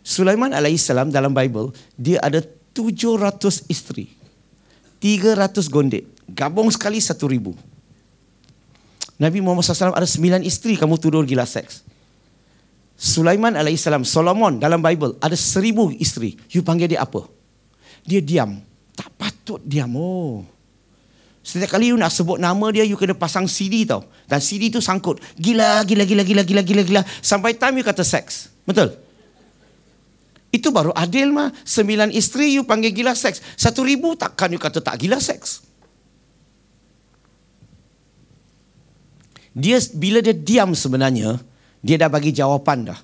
Sulaiman alaihissalam dalam Bible, dia ada 700 isteri. 300 gondek. Gabung sekali 1,000. Nabi Muhammad SAW ada 9 isteri, kamu tuduh gila seks. Sulaiman alaihissalam, Solomon dalam Bible ada 1,000 isteri. You panggil dia apa? Dia diam. Tak patut diam. Setiap kali you nak sebut nama dia, you kena pasang CD tau. Dan CD tu sangkut. Gila. Sampai time you kata seks. Betul? Itu baru adil mah. 9 isteri you panggil gila seks. 1,000 takkan you kata tak gila seks. Bila dia diam sebenarnya, dia dah bagi jawapan dah.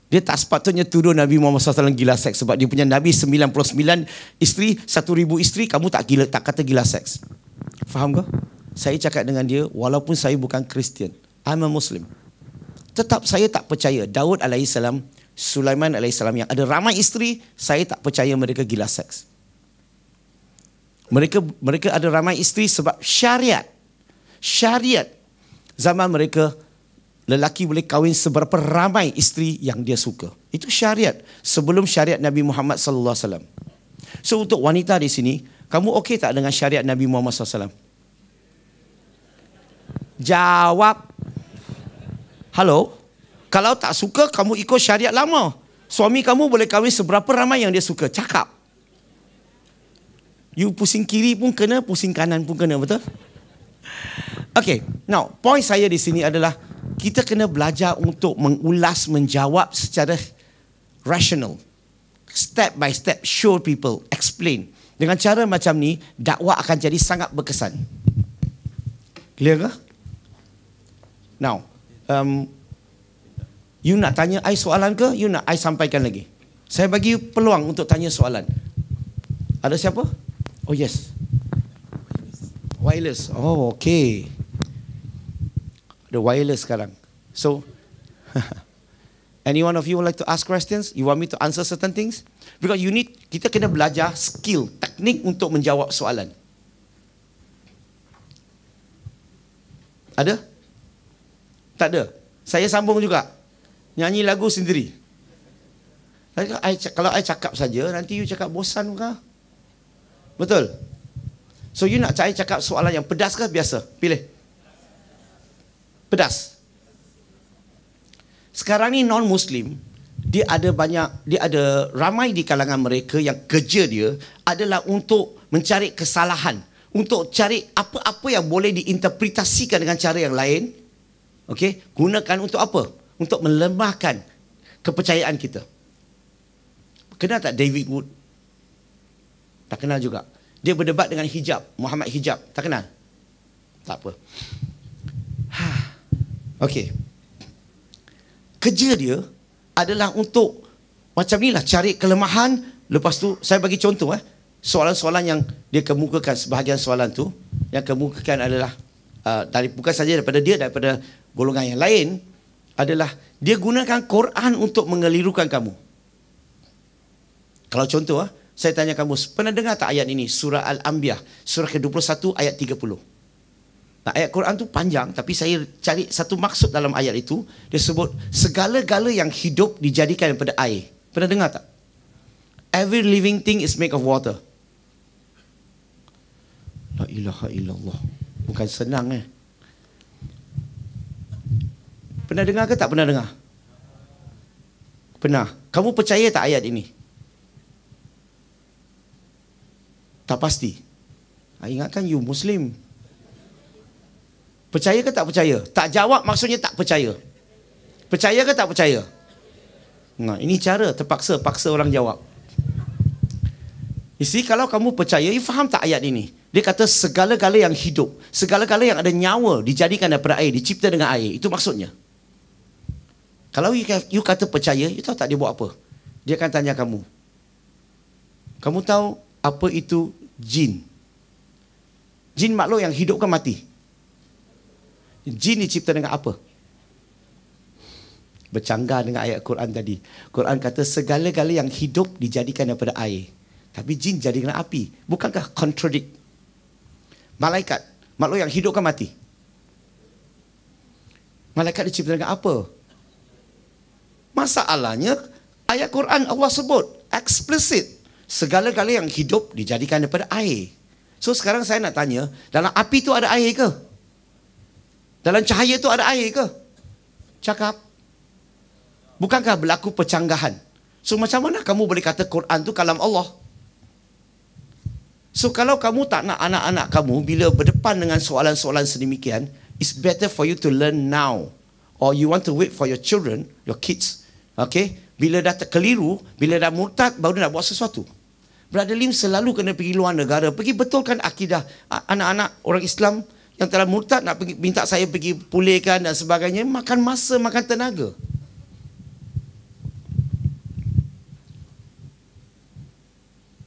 Dia tak sepatutnya tuduh Nabi Muhammad SAW gila seks. Sebab dia punya Nabi 99 isteri, 1,000 isteri, kamu tak kata gila seks. Faham ke? Saya cakap dengan dia, walaupun saya bukan Kristian, I'm a Muslim. Tetap saya tak percaya Daud alaihissalam, Sulaiman alaihissalam yang ada ramai isteri, saya tak percaya mereka gila seks. Mereka ada ramai isteri sebab syariat. Zaman mereka, lelaki boleh kahwin seberapa ramai isteri yang dia suka. Itu syariat. Sebelum syariat Nabi Muhammad SAW. So untuk wanita di sini, kamu okey tak dengan syariat Nabi Muhammad SAW? Jawab. Halo? Kalau tak suka, kamu ikut syariat lama. Suami kamu boleh kahwin seberapa ramai yang dia suka. Cakap. You pusing kiri pun kena, pusing kanan pun kena, betul? Okay, now point saya di sini adalah kita kena belajar untuk mengulas, menjawab secara rational, step by step, show people, explain. Dengan cara macam ni, dakwah akan jadi sangat berkesan. Clear ke? Now, you nak tanya I soalan ke? You nak I sampaikan lagi? Saya bagi peluang untuk tanya soalan. Ada siapa? Oh yes. Wireless. Oh, okay. The wireless sekarang. So, any one of you would like to ask questions? You want me to answer certain things? Because kita kena belajar skill, teknik untuk menjawab soalan. Ada? Tak ada? Saya sambung juga. Nyanyi lagu sendiri. Kalau I cakap saja, nanti you cakap bosan ke? Betul? So you nak saya cakap soalan yang pedas ke biasa? Pilih. Pedas. Sekarang ni non-Muslim, dia ada ramai di kalangan mereka yang kerja dia adalah untuk mencari kesalahan, untuk cari apa-apa yang boleh diinterpretasikan dengan cara yang lain. Okey, gunakan untuk apa? Untuk melemahkan kepercayaan kita. Kenal tak David Wood? Tak kenal juga. Dia berdebat dengan hijab, Muhammad Hijab. Tak kenal? Tak apa. Okey. Kerja dia adalah untuk macam ni lah, cari kelemahan. Lepas tu saya bagi contoh soalan-soalan yang dia kemukakan. Sebahagian soalan tu yang kemukakan adalah bukan saja daripada dia, daripada golongan yang lain, adalah dia gunakan Quran untuk mengelirukan kamu. Kalau contoh, saya tanya kamu, pernah dengar tak ayat ini? Surah Al-Anbiya, surah ke-21 ayat 30. Nah, ayat Quran tu panjang, tapi saya cari satu maksud dalam ayat itu. Dia sebut, segala-gala yang hidup dijadikan daripada air. Pernah dengar tak? Every living thing is made of water. La ilaha illallah. Bukan senang Pernah dengar ke tak pernah dengar? Pernah. Kamu percaya tak ayat ini? Tak pasti. Ingatkan you Muslim. Percaya ke tak percaya? Tak jawab maksudnya tak percaya. Percaya ke tak percaya? Nah, ini cara terpaksa, paksa orang jawab. You see, kalau kamu percaya, you faham tak ayat ini? Dia kata segala-gala yang hidup, segala-gala yang ada nyawa dijadikan daripada air, dicipta dengan air. Itu maksudnya. Kalau you kata percaya, you tahu tak dia buat apa? Dia akan tanya kamu. Kamu tahu apa itu jin? Jin makhluk yang hidup kan mati? Jin dicipta dengan apa? Bercanggah dengan ayat Quran tadi. Quran kata segala-gala yang hidup dijadikan daripada air. Tapi jin jadi dengan api. Bukankah contradict? Malaikat, makhluk yang hidup kan mati? Malaikat dicipta dengan apa? Masalahnya ayat Quran Allah sebut explicit, segala-gala yang hidup dijadikan daripada air. So sekarang saya nak tanya, dalam api tu ada air ke? Dalam cahaya tu ada air ke? Cakap. Bukankah berlaku percanggahan? So macam mana kamu boleh kata Quran tu kalam Allah? So kalau kamu tak nak anak-anak kamu bila berdepan dengan soalan-soalan sedemikian, it's better for you to learn now. Or you want to wait for your children, your kids. Okay? Bila dah keliru, bila dah murtad, baru nak buat sesuatu. Brother Lim selalu kena pergi luar negara, pergi betulkan akidah anak-anak orang Islam yang telah murtad, nak pergi, minta saya pergi pulihkan dan sebagainya. Makan masa, makan tenaga.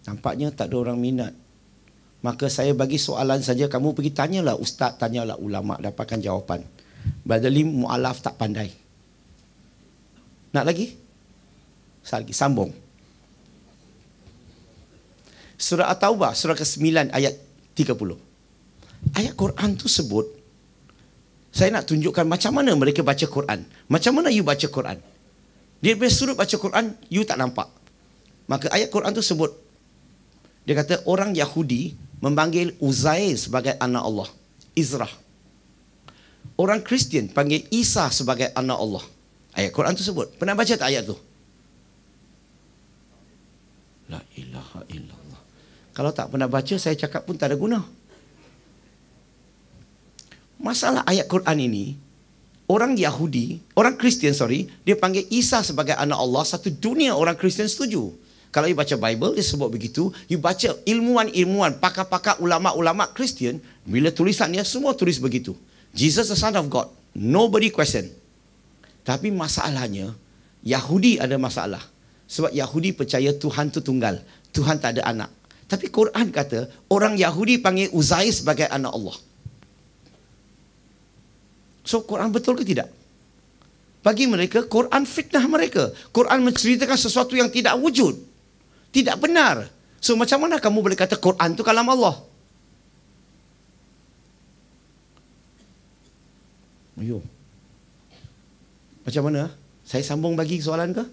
Nampaknya tak ada orang minat. Maka saya bagi soalan saja, kamu pergi tanyalah ustaz, tanyalah ulama, dapatkan jawapan. Brother Lim mu'alaf tak pandai. Nak lagi? Lagi sambung. Surah At-Taubah, surah ke-9 ayat 30. Ayat Quran tu sebut, saya nak tunjukkan macam mana mereka baca Quran. Macam mana you baca Quran. Dia suruh baca Quran, you tak nampak. Maka ayat Quran tu sebut, dia kata orang Yahudi memanggil Uzair sebagai anak Allah, Izrah. Orang Kristian panggil Isa sebagai anak Allah. Ayat Quran tu sebut. Pernah baca tak ayat tu? La ilaha illallah. Kalau tak pernah baca, saya cakap pun tak ada guna. Masalah ayat Quran ini, orang Yahudi, orang Kristian dia panggil Isa sebagai anak Allah. Satu dunia orang Kristian setuju. Kalau you baca Bible, dia sebut begitu. You baca ilmuwan-ilmuwan, pakar-pakar, ulama-ulama Kristian, bila tulisannya semua tulis begitu. Jesus the Son of God. Nobody question. Tapi masalahnya, Yahudi ada masalah. Sebab Yahudi percaya Tuhan itu tunggal. Tuhan tak ada anak. Tapi Quran kata, orang Yahudi panggil Uzair sebagai anak Allah. So Quran betul ke tidak? Bagi mereka, Quran fitnah mereka. Quran menceritakan sesuatu yang tidak wujud. Tidak benar. So macam mana kamu boleh kata Quran itu kalam Allah? Ayo. Macam mana? Saya sambung bagi soalan ke?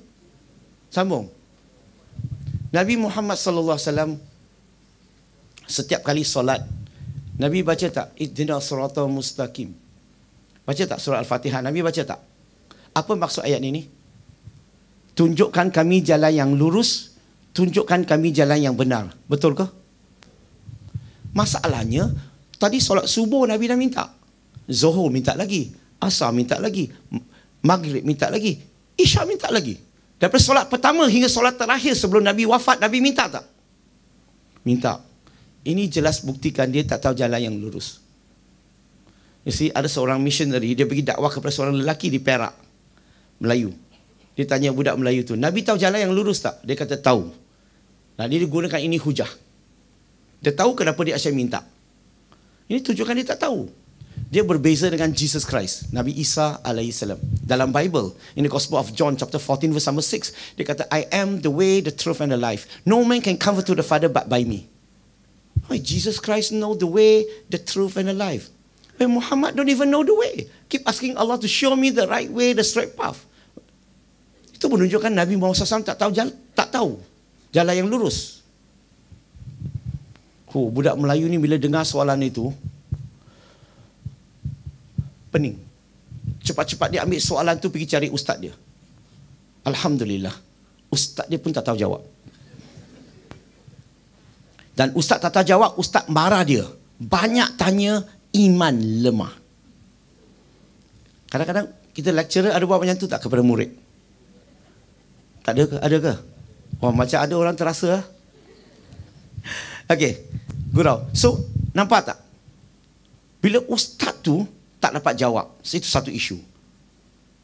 Sambung. Nabi Muhammad sallallahu alaihi wasallam setiap kali solat, Nabi baca tak? Ihdinas siratal mustaqim. Baca tak surah Al-Fatihah? Nabi baca tak? Apa maksud ayat ini? tunjukkan kami jalan yang lurus, tunjukkan kami jalan yang benar. Betul ke? Masalahnya, tadi solat subuh Nabi dah minta. Zuhur minta lagi. Asar minta lagi. Maghrib minta lagi. Isyak minta lagi. Daripada solat pertama hingga solat terakhir sebelum Nabi wafat, Nabi minta tak? Minta. Ini jelas buktikan dia tak tahu jalan yang lurus. You see, ada seorang missionary, dia pergi dakwah kepada seorang lelaki di Perak, Melayu. Dia tanya budak Melayu tu, Nabi tahu jalan yang lurus tak? Dia kata tahu. Nah, dia gunakan ini hujah. Dia tahu kenapa dia asyik minta. Ini tunjukkan dia tak tahu. Dia berbeza dengan Jesus Christ, Nabi Isa alaihissalam. Dalam Bible, in the Gospel of John chapter 14 verse number 6, dia kata, I am the way, the truth and the life. No man can come to the Father but by me. Oh, Jesus Christ know the way, the truth and the life. When Muhammad don't even know the way. Keep asking Allah to show me the right way, the straight path. Itu menunjukkan Nabi Muhammad SAW tak tahu jalan yang lurus. Budak Melayu ni bila dengar soalan itu, pening. Cepat-cepat dia ambil soalan tu pergi cari ustaz dia. Alhamdulillah, ustaz dia pun tak tahu jawab. Dan ustaz tak tahu jawab, ustaz marah dia. Banyak tanya, iman lemah. Kadang-kadang kita lecturer ada buat macam tu tak kepada murid? Tak ada ke? Ada ke? Oh, macam ada orang terasa. Okey, gurau. So, nampak tak? Bila ustaz tu tak dapat jawab, itu satu isu.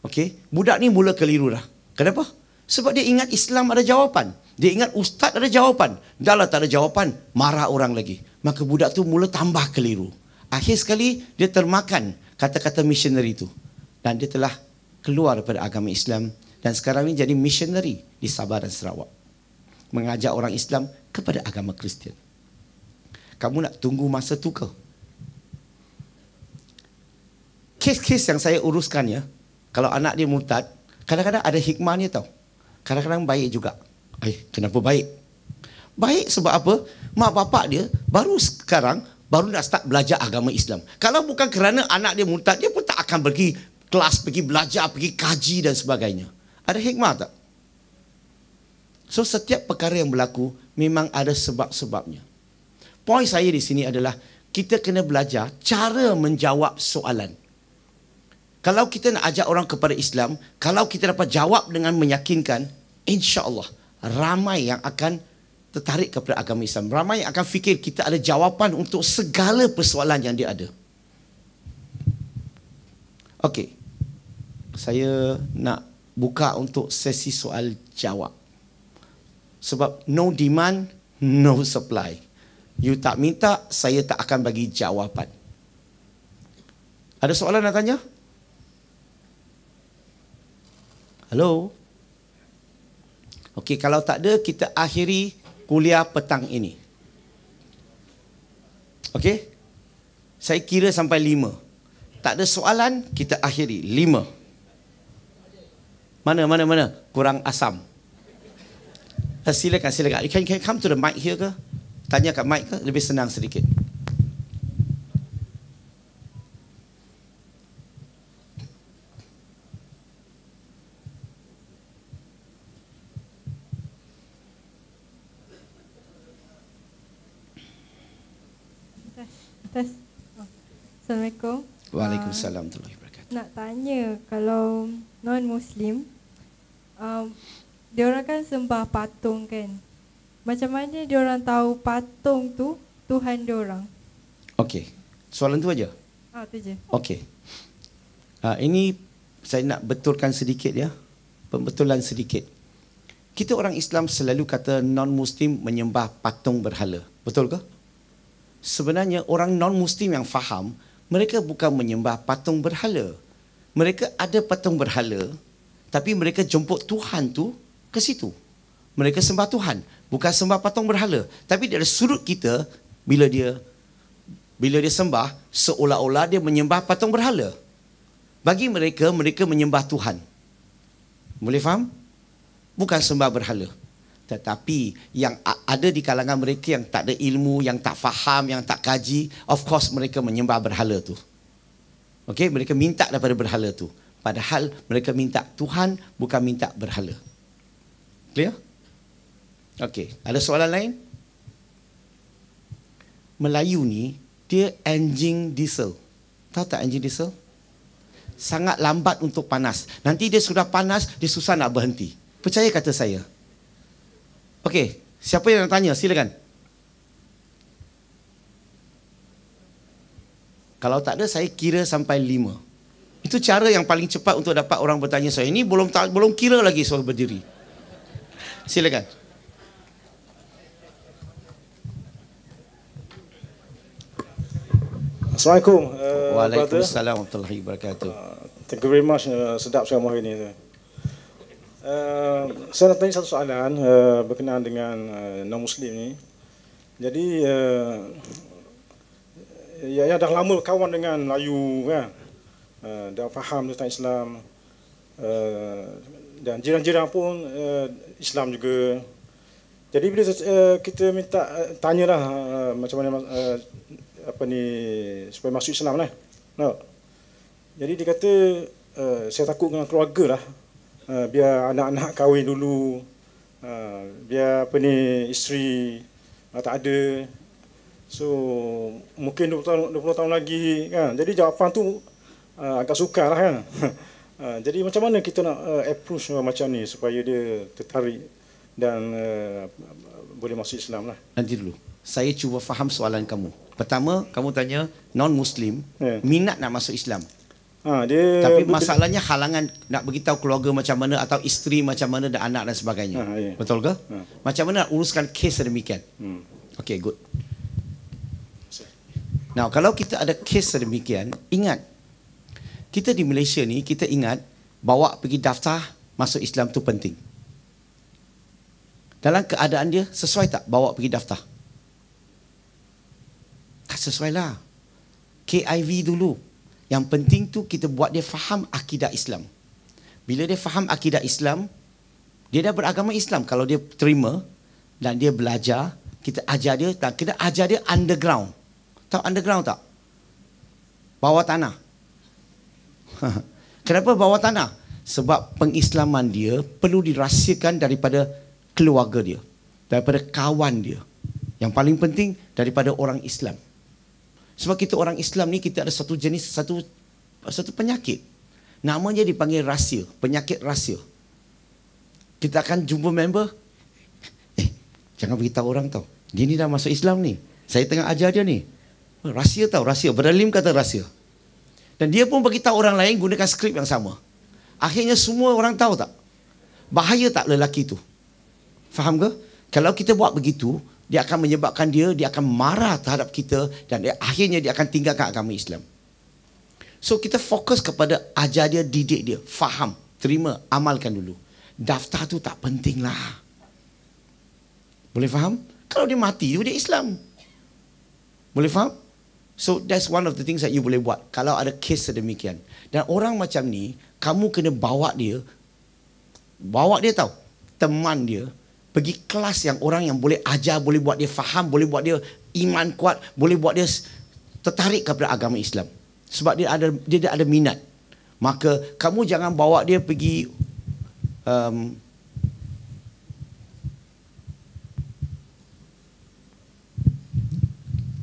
Okey, budak ni mula keliru dah. Kenapa? Sebab dia ingat Islam ada jawapan. Dia ingat ustaz ada jawapan. Dah lah tak ada jawapan, marah orang lagi. Maka budak tu mula tambah keliru. Akhir sekali dia termakan kata-kata missionary itu. Dan dia telah keluar daripada agama Islam. Dan sekarang ini jadi missionary di Sabah dan Sarawak. Mengajak orang Islam kepada agama Kristian. Kamu nak tunggu masa tu ke? Kes-kes yang saya uruskan ya, kalau anak dia murtad, kadang-kadang ada hikmahnya tau. Kadang-kadang baik juga. Kenapa baik? Baik sebab apa? Mak bapak dia baru sekarang nak start belajar agama Islam. Kalau bukan kerana anak dia murtad, dia pun tak akan pergi kelas, pergi belajar, pergi kaji dan sebagainya. Ada hikmah tak? So setiap perkara yang berlaku memang ada sebab-sebabnya. Poin saya di sini adalah kita kena belajar cara menjawab soalan. Kalau kita nak ajak orang kepada Islam, kalau kita dapat jawab dengan meyakinkan, insya-Allah ramai yang akan tertarik kepada agama Islam. Ramai yang akan fikir kita ada jawapan untuk segala persoalan yang dia ada. Okey. Saya nak buka untuk sesi soal jawab. Sebab no demand, no supply. You tak minta, saya tak akan bagi jawapan. Ada soalan nak tanya? Halo? Okey, kalau tak ada, kita akhiri kuliah petang ini. Okey? Saya kira sampai 5. Tak ada soalan, kita akhiri 5. Mana? Kurang asam. Silakan. You can come to the mic here ke? Tanya kat mic ke? Lebih senang sedikit. Assalamualaikum. Waalaikumsalam warahmatullahi wabarakatuh. Nak tanya, kalau non-Muslim, diorang kan sembah patung kan? Macam mana diorang tahu patung tu Tuhan diorang? Okey, soalan tu aja. Tu je. Okey. Ini saya nak betulkan sedikit ya. Pembetulan sedikit. Kita orang Islam selalu kata non-Muslim menyembah patung berhala. Betul ke? Sebenarnya orang non-Muslim yang faham, mereka bukan menyembah patung berhala. Mereka ada patung berhala, tapi mereka jemput Tuhan tu ke situ. Mereka sembah Tuhan, bukan sembah patung berhala. Tapi dari sudut kita, bila dia sembah, seolah-olah dia menyembah patung berhala. Bagi mereka, mereka menyembah Tuhan. Boleh faham? Bukan sembah berhala. Tetapi yang ada di kalangan mereka yang tak ada ilmu, yang tak faham, yang tak kaji, of course mereka menyembah berhala tu. Okey, mereka minta daripada berhala tu. Padahal mereka minta Tuhan, bukan minta berhala. Clear? Okey, ada soalan lain? Melayu ni dia enjin diesel. Tahu tak enjin diesel? Sangat lambat untuk panas. Nanti dia sudah panas, dia susah nak berhenti. Percaya kata saya. Okey, siapa yang nak tanya? Silakan. Kalau tak ada, saya kira sampai 5. Itu cara yang paling cepat untuk dapat orang bertanya saya. Ini belum kira lagi soal berdiri. Silakan. Assalamualaikum. Waalaikumsalam warahmatullahi wabarakatuh. Thank you very much. Sedap saya hari ini. Saya nak tanya satu soalan berkenaan dengan non-Muslim ni. Jadi, ya dah lama kawan dengan Melayu kan. Dah faham tentang Islam. Dan jiran-jiran pun Islam juga. Jadi bila kita minta tanyalah macam mana supaya masuk Islam lah. No. Jadi dia kata saya takut dengan keluarga lah. Biar anak-anak kahwin dulu. Biar isteri tak ada. So mungkin 20 tahun lagi kan. Jadi jawapan tu agak sukar lah kan. Jadi macam mana kita nak approach macam ni supaya dia tertarik dan boleh masuk Islam lah. Nanti dulu. Saya cuba faham soalan kamu. Pertama, kamu tanya non-Muslim minat nak masuk Islam. Tapi masalahnya halangan nak beritahu keluarga macam mana atau isteri macam mana dan anak dan sebagainya. Betul ke? Macam mana nak uruskan kes sedemikian? Okay, good. Now, kalau kita ada kes sedemikian, ingat, kita di Malaysia ni, kita ingat bawa pergi daftar masuk Islam tu penting. Dalam keadaan dia, sesuai tak bawa pergi daftar? Tak sesuai lah. KIV dulu. Yang penting tu kita buat dia faham akidah Islam. Bila dia faham akidah Islam, dia dah beragama Islam. Kalau dia terima dan dia belajar, kita ajar dia, dan kita ajar dia underground. Tahu underground tak? Bawah tanah. Kenapa bawah tanah? Sebab pengislaman dia perlu dirahsiakan daripada keluarga dia, daripada kawan dia. Yang paling penting daripada orang Islam. Sebab kita orang Islam ni kita ada satu jenis satu penyakit. Namanya dipanggil rahsia, penyakit rahsia. Kita akan jumpa member, jangan beritahu orang tau. Dia ni dah masuk Islam ni. Saya tengah ajar dia ni. Rahsia tau, rahsia. Beralim kata rahsia. Dan dia pun beritahu orang lain gunakan skrip yang sama. Akhirnya semua orang tahu tak? Bahaya tak lelaki tu? Faham ke? Kalau kita buat begitu, dia akan menyebabkan dia akan marah terhadap kita dan akhirnya dia akan tinggalkan agama Islam. So kita fokus kepada ajar dia, didik dia, faham, terima, amalkan dulu. Daftar tu tak penting lah. Boleh faham? Kalau dia mati, dia Islam. Boleh faham? So that's one of the things that you boleh buat kalau ada kes sedemikian. Dan orang macam ni, kamu kena bawa dia tahu, teman dia, pergi kelas yang orang yang boleh ajar, boleh buat dia faham, boleh buat dia iman kuat, boleh buat dia tertarik kepada agama Islam. Sebab dia ada minat. Maka kamu jangan bawa dia pergi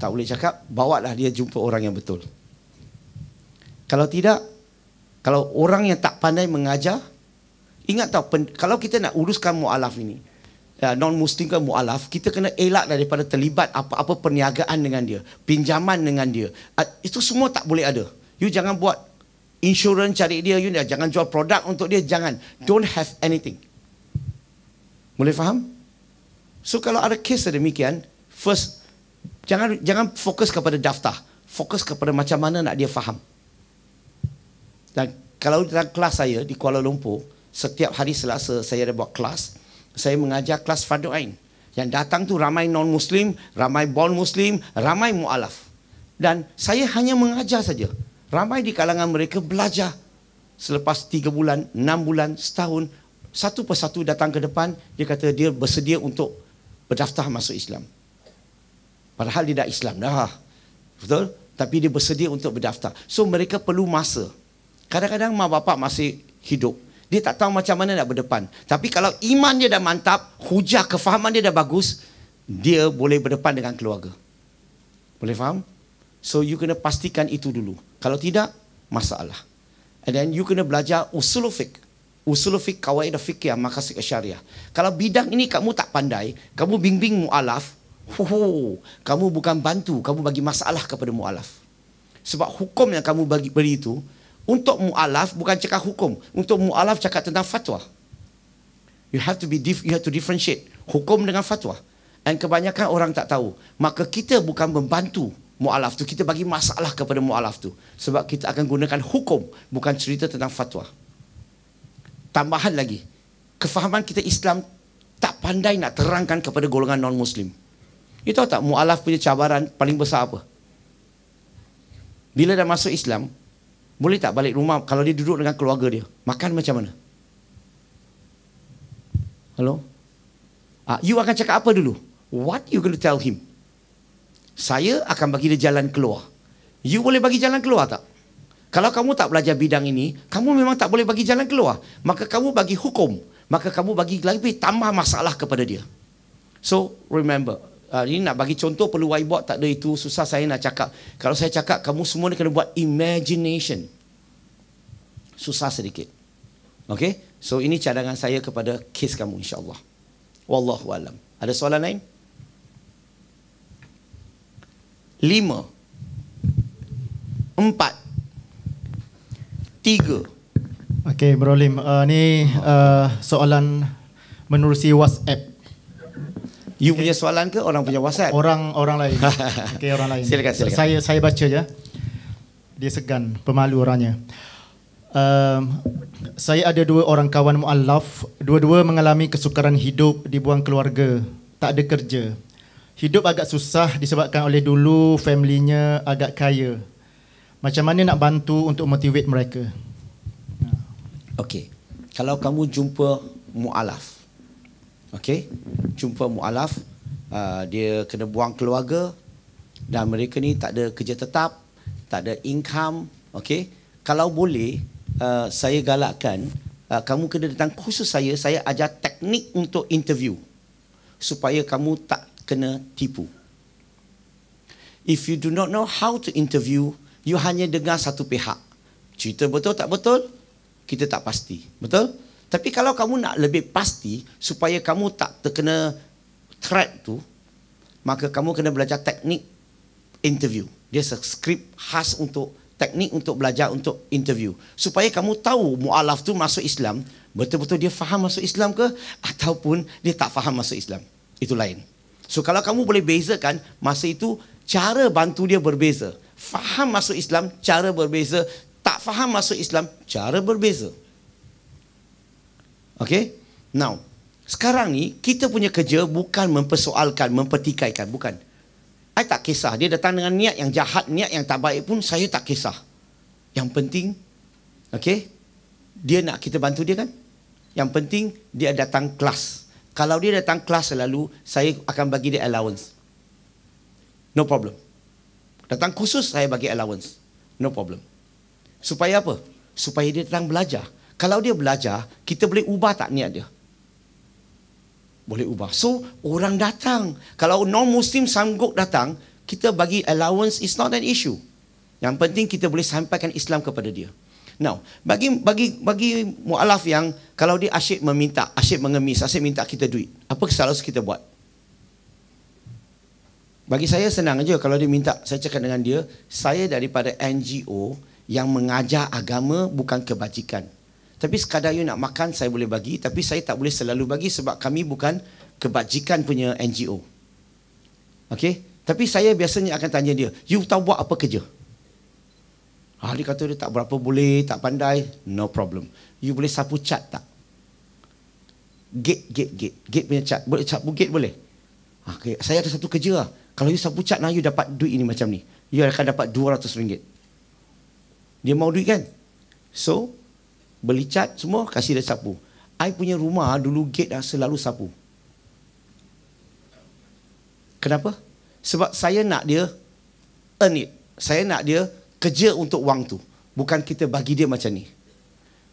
tak boleh cakap, bawalah dia jumpa orang yang betul. Kalau tidak, kalau orang yang tak pandai mengajar, ingat tahu, kalau kita nak uruskan mu'alaf ini, non-Muslim ke mu'alaf, kita kena elak daripada terlibat apa-apa perniagaan dengan dia, pinjaman dengan dia. Itu semua tak boleh ada. You jangan buat insurans cari dia, you jangan jual produk untuk dia, jangan. Don't have anything. Boleh faham? So kalau ada kes sedemikian, first, jangan fokus kepada daftar. Fokus kepada macam mana nak dia faham. Dan kalau dalam kelas saya di Kuala Lumpur, setiap hari Selasa saya ada buat kelas. Saya mengajar kelas Fardu Ain. Yang datang tu ramai non-Muslim, ramai born Muslim, ramai mu'alaf. Dan saya hanya mengajar saja. Ramai di kalangan mereka belajar. Selepas 3 bulan, 6 bulan, setahun, satu persatu datang ke depan, dia kata dia bersedia untuk berdaftar masuk Islam. Padahal dia dah Islam dah. Betul? Tapi dia bersedia untuk berdaftar. So mereka perlu masa. Kadang-kadang mak bapak masih hidup. Dia tak tahu macam mana nak berdepan. Tapi kalau iman dia dah mantap, hujah, kefahaman dia dah bagus, dia boleh berdepan dengan keluarga. Boleh faham? So you kena pastikan itu dulu. Kalau tidak, masalah. And then you kena belajar usul fiqh. Usul fiqh, kawaid fiqh, maqasid syariah. Kalau bidang ini kamu tak pandai, kamu bimbing mu'alaf, kamu bukan bantu, kamu bagi masalah kepada mu'alaf. Sebab hukum yang kamu beri itu, untuk mu'alaf bukan cakap hukum. Untuk mu'alaf cakap tentang fatwa. You have to differentiate hukum dengan fatwa. Dan kebanyakan orang tak tahu. Maka kita bukan membantu mu'alaf tu, kita bagi masalah kepada mu'alaf tu. Sebab kita akan gunakan hukum, bukan cerita tentang fatwa. Tambahan lagi, kefahaman kita Islam tak pandai nak terangkan kepada golongan non-Muslim. You tahu tak mu'alaf punya cabaran paling besar apa? Bila dah masuk Islam, boleh tak balik rumah kalau dia duduk dengan keluarga dia? Makan macam mana? Hello? You akan cakap apa dulu? What you going to tell him? Saya akan bagi dia jalan keluar. You boleh bagi jalan keluar tak? Kalau kamu tak belajar bidang ini, kamu memang tak boleh bagi jalan keluar. Maka kamu bagi hukum. Maka kamu bagi lebih tambah masalah kepada dia. So, remember. Ini nak bagi contoh perlu whiteboard, tak ada itu. Susah saya nak cakap. Kalau saya cakap, kamu semua ni kena buat imagination. Susah sedikit. Okay? So, ini cadangan saya kepada kes kamu insyaAllah. Wallahualam. Ada soalan lain? 5 4 3. Okey, Bro Lim. Ni soalan menerusi WhatsApp. You punya soalan ke orang punya WhatsApp? Orang lain. Okey, orang lain. Silakan. Saya baca je. Dia segan, pemalu orangnya. Saya ada 2 orang kawan mu'alaf. Dua-dua mengalami kesukaran hidup, dibuang keluarga, tak ada kerja. Hidup agak susah disebabkan oleh dulu family-nya agak kaya. Macam mana nak bantu untuk motivate mereka? Okey. Kalau kamu jumpa mu'alaf. Okey, jumpa mu'alaf, dia kena buang keluarga dan mereka ni tak ada kerja tetap, tak ada income. Okey, kalau boleh, saya galakkan kamu kena datang khusus saya ajar teknik untuk interview supaya kamu tak kena tipu. If you do not know how to interview, you hanya dengar satu pihak. Cerita betul tak betul, kita tak pasti. Betul? Tapi kalau kamu nak lebih pasti supaya kamu tak terkena threat tu, maka kamu kena belajar teknik interview. Dia skrip khas untuk teknik untuk belajar untuk interview. Supaya kamu tahu mu'alaf tu masuk Islam, betul-betul dia faham masuk Islam ke ataupun dia tak faham masuk Islam. Itu lain. So kalau kamu boleh bezakan, masa itu cara bantu dia berbeza. Faham masuk Islam, cara berbeza. Tak faham masuk Islam, cara berbeza. Okay? Now, sekarang ni kita punya kerja bukan mempersoalkan, mempertikaikan. Bukan. I tak kisah. Dia datang dengan niat yang jahat, niat yang tak baik pun saya tak kisah. Yang penting, okay, dia nak kita bantu dia kan? Yang penting dia datang kelas. Kalau dia datang kelas selalu, saya akan bagi dia allowance. No problem. Datang khusus, saya bagi allowance. No problem. Supaya apa? Supaya dia datang belajar. Kalau dia belajar, kita boleh ubah tak niat dia? Boleh ubah. So, orang datang. Kalau non-Muslim sanggup datang, kita bagi allowance is not an issue. Yang penting kita boleh sampaikan Islam kepada dia. Now, bagi mu'alaf yang kalau dia asyik meminta, asyik mengemis, asyik minta kita duit, apa kesalahan kita buat? Bagi saya senang aja kalau dia minta, saya cakap dengan dia, saya daripada NGO yang mengajar agama bukan kebajikan. Tapi sekadar you nak makan, saya boleh bagi. Tapi saya tak boleh selalu bagi sebab kami bukan kebajikan punya NGO. Okay? Tapi saya biasanya akan tanya dia, you tahu buat apa kerja? Dia kata dia tak berapa boleh, tak pandai. No problem. You boleh sapu cat tak? Gate. Gate punya cat. Boleh sapu gate boleh? Okay. Saya ada satu kerja lah. Kalau you sapu cat, you dapat duit ini macam ni. You akan dapat RM200. Dia mau duit kan? So, beli cat semua, kasih dia sapu. I punya rumah dulu gate selalu sapu. Kenapa? Sebab saya nak dia earn it. Saya nak dia kerja untuk wang tu. Bukan kita bagi dia macam ni.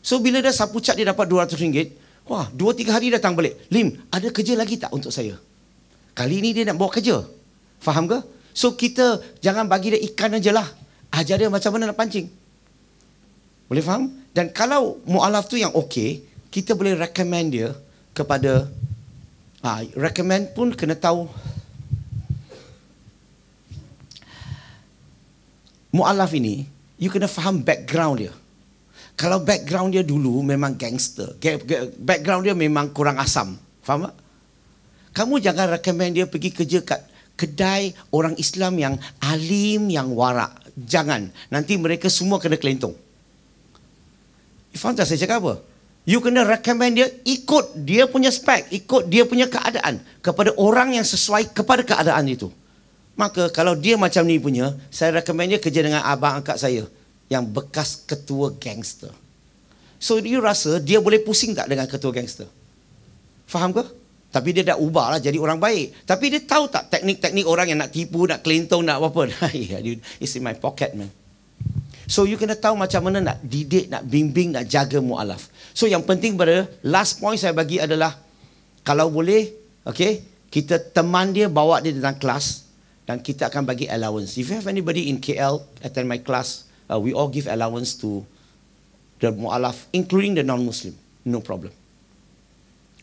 So bila dah sapu cat dia dapat RM200, wah 2-3 hari datang balik. Lim, ada kerja lagi tak untuk saya? Kali ni dia nak bawa kerja. Faham ke? So kita jangan bagi dia ikan aja lah. Ajar dia macam mana nak pancing. Boleh faham? Dan kalau mu'alaf tu yang okey, kita boleh recommend dia kepada recommend pun kena tahu mu'alaf ini, you kena faham background dia. Kalau background dia dulu memang gangster, background dia memang kurang asam, faham tak? Kamu jangan recommend dia pergi kerja kat kedai orang Islam yang alim, yang warak. Jangan. Nanti mereka semua kena kelentong. Faham tak saya cakap apa? You kena recommend dia ikut dia punya spek, ikut dia punya keadaan, kepada orang yang sesuai kepada keadaan itu. Maka kalau dia macam ni punya, saya recommend dia kerja dengan abang angkat saya yang bekas ketua gangster. So you rasa dia boleh pusing tak dengan ketua gangster? Faham ke? Tapi dia dah ubah lah jadi orang baik. Tapi dia tahu tak teknik-teknik orang yang nak tipu, nak kelentong, nak apa-apa. It's in my pocket, man. So you kena tahu macam mana nak didik, nak bimbing, nak jaga mu'alaf. So yang penting pada last point saya bagi adalah, kalau boleh, okay, kita teman dia, bawa dia dalam kelas dan kita akan bagi allowance. If you have anybody in KL attend my class, we all give allowance to the mu'alaf, including the non-Muslim. No problem.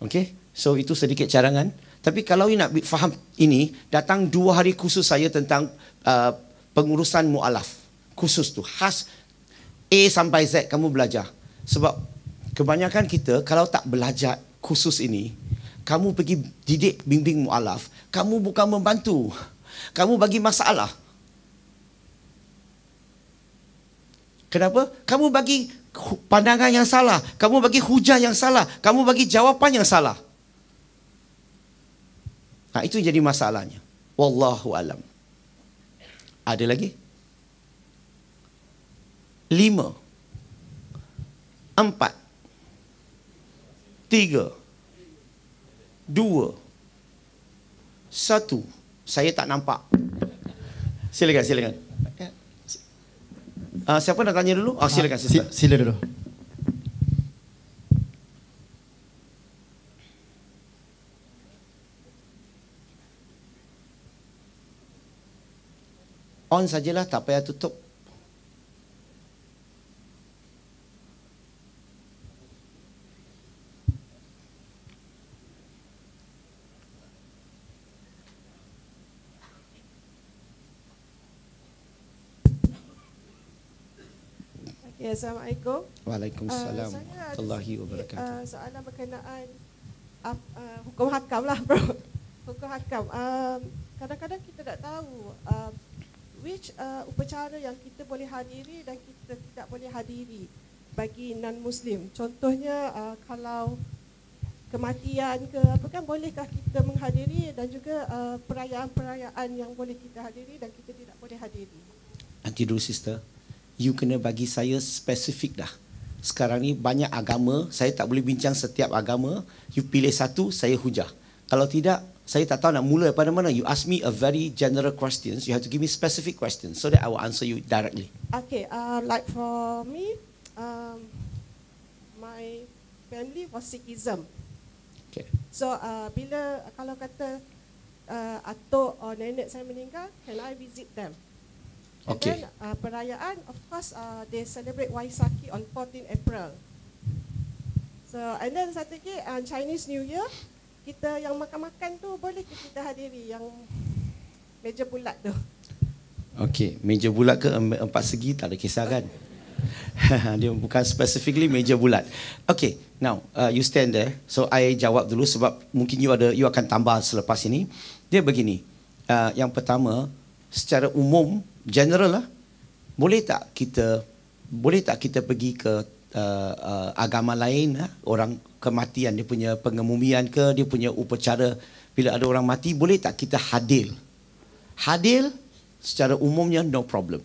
Okay, so itu sedikit cadangan. Tapi kalau you nak faham ini, datang 2 hari khusus saya tentang pengurusan mu'alaf. Khusus tu, khas A sampai Z kamu belajar. Sebab kebanyakan kita kalau tak belajar khusus ini, kamu pergi didik bimbing mu'alaf, kamu bukan membantu, kamu bagi masalah. Kenapa? Kamu bagi pandangan yang salah, kamu bagi hujah yang salah, kamu bagi jawapan yang salah. Itu jadi masalahnya. Wallahu alam. Ada lagi? 5, 4, 3, 2, 1. Saya tak nampak. Silakan, silakan. Siapa nak tanya dulu? Silakan. Sila dulu. On sajalah, tak payah tutup. Ya, Assalamualaikum. Waalaikumsalam warahmatullahi wabarakatuh. Soalan berkenaan hukum hakam lah, bro. Hukum hakam. Kadang-kadang kita tak tahu which upacara yang kita boleh hadiri dan kita tidak boleh hadiri bagi non-Muslim. Contohnya kalau kematian ke apa kan, bolehkah kita menghadiri, dan juga perayaan-perayaan yang boleh kita hadiri dan kita tidak boleh hadiri. Nanti dulu sister, you kena bagi saya spesifik dah. Sekarang ni banyak agama, saya tak boleh bincang setiap agama. You pilih satu, saya hujah. Kalau tidak, saya tak tahu nak mula daripada mana. You ask me a very general questions, you have to give me specific questions so that I will answer you directly. Okay, like for me, my family was Sikhism. Okay. So kalau kata atuk or nenek saya meninggal, can I visit them? And Okay. then perayaan, of course, they celebrate Waisakhi on 14 April. So, and then satu lagi, Chinese New Year, kita yang makan-makan tu boleh kita hadiri, yang meja bulat tu. Okay, meja bulat ke empat segi tak ada kisah kan? Dia bukan specifically meja bulat. Okay, now you stand there. So I jawab dulu sebab mungkin you akan tambah selepas ini. Dia begini. Yang pertama, secara umum, general lah, boleh tak kita pergi ke agama lain, orang kematian, dia punya pengemumian ke, dia punya upacara bila ada orang mati, boleh tak kita hadir? Hadir secara umumnya no problem.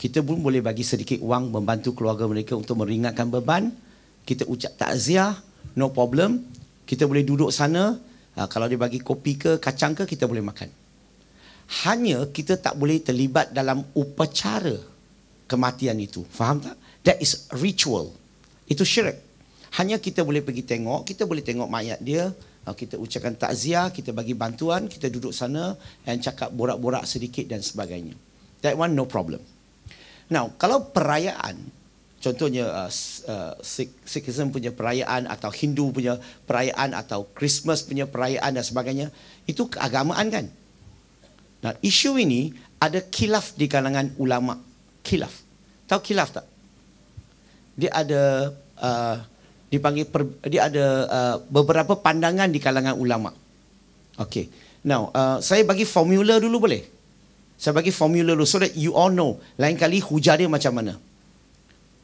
Kita pun boleh bagi sedikit wang membantu keluarga mereka untuk meringankan beban. Kita ucap takziah, no problem. Kita boleh duduk sana, kalau dia bagi kopi ke kacang ke, kita boleh makan. Hanya kita tak boleh terlibat dalam upacara kematian itu. Faham tak? That is ritual. Itu syirik. Hanya kita boleh pergi tengok, kita boleh tengok mayat dia, kita ucapkan takziah, kita bagi bantuan, kita duduk sana dan cakap borak-borak sedikit dan sebagainya. That one no problem. Now, kalau perayaan, contohnya Sikhism punya perayaan atau Hindu punya perayaan atau Christmas punya perayaan dan sebagainya, itu keagamaan kan? Nah, isu ini ada khilaf di kalangan ulama. Khilaf. Tahu khilaf tak? Dia ada dia ada beberapa pandangan di kalangan ulama. Okay. Now, saya bagi formula dulu boleh? Saya bagi formula dulu so that you all know. Lain kali hujah dia macam mana.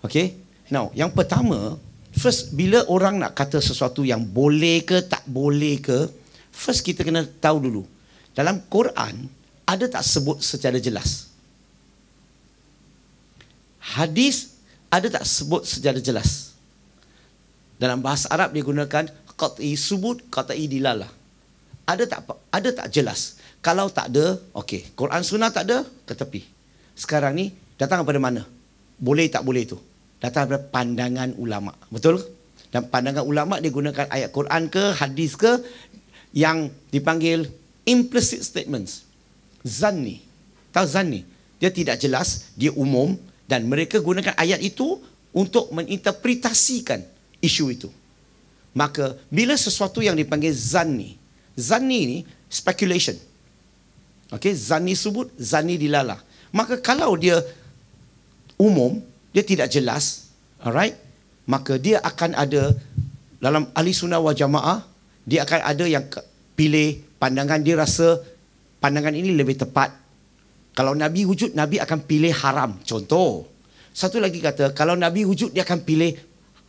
Okay. Now, yang pertama, first bila orang nak kata sesuatu yang boleh ke tak boleh ke, first kita kena tahu dulu. Dalam Quran, ada tak sebut secara jelas? Hadis, ada tak sebut secara jelas? Dalam bahasa Arab dia gunakan qat'i subut, qat'i dilalah. Ada tak jelas? Kalau tak ada, okey. Quran sunnah tak ada, ke tepi. Sekarang ni datang daripada mana? Boleh tak boleh tu? Datang daripada pandangan ulama. Betul? Dan pandangan ulama dia gunakan ayat Quran ke, hadis ke yang dipanggil implicit statements. Zanni. Tahu zanni? Dia tidak jelas, dia umum dan mereka gunakan ayat itu untuk menginterpretasikan isu itu. Maka bila sesuatu yang dipanggil zanni ni speculation. Okey, zanni subut, zanni dilalah. Maka kalau dia umum, dia tidak jelas, alright? Maka dia akan ada dalam ahli sunnah wal jamaah, dia akan ada yang pilih pandangan dia rasa pandangan ini lebih tepat. Kalau Nabi wujud, Nabi akan pilih haram. Contoh. Satu lagi kata, kalau Nabi wujud, dia akan pilih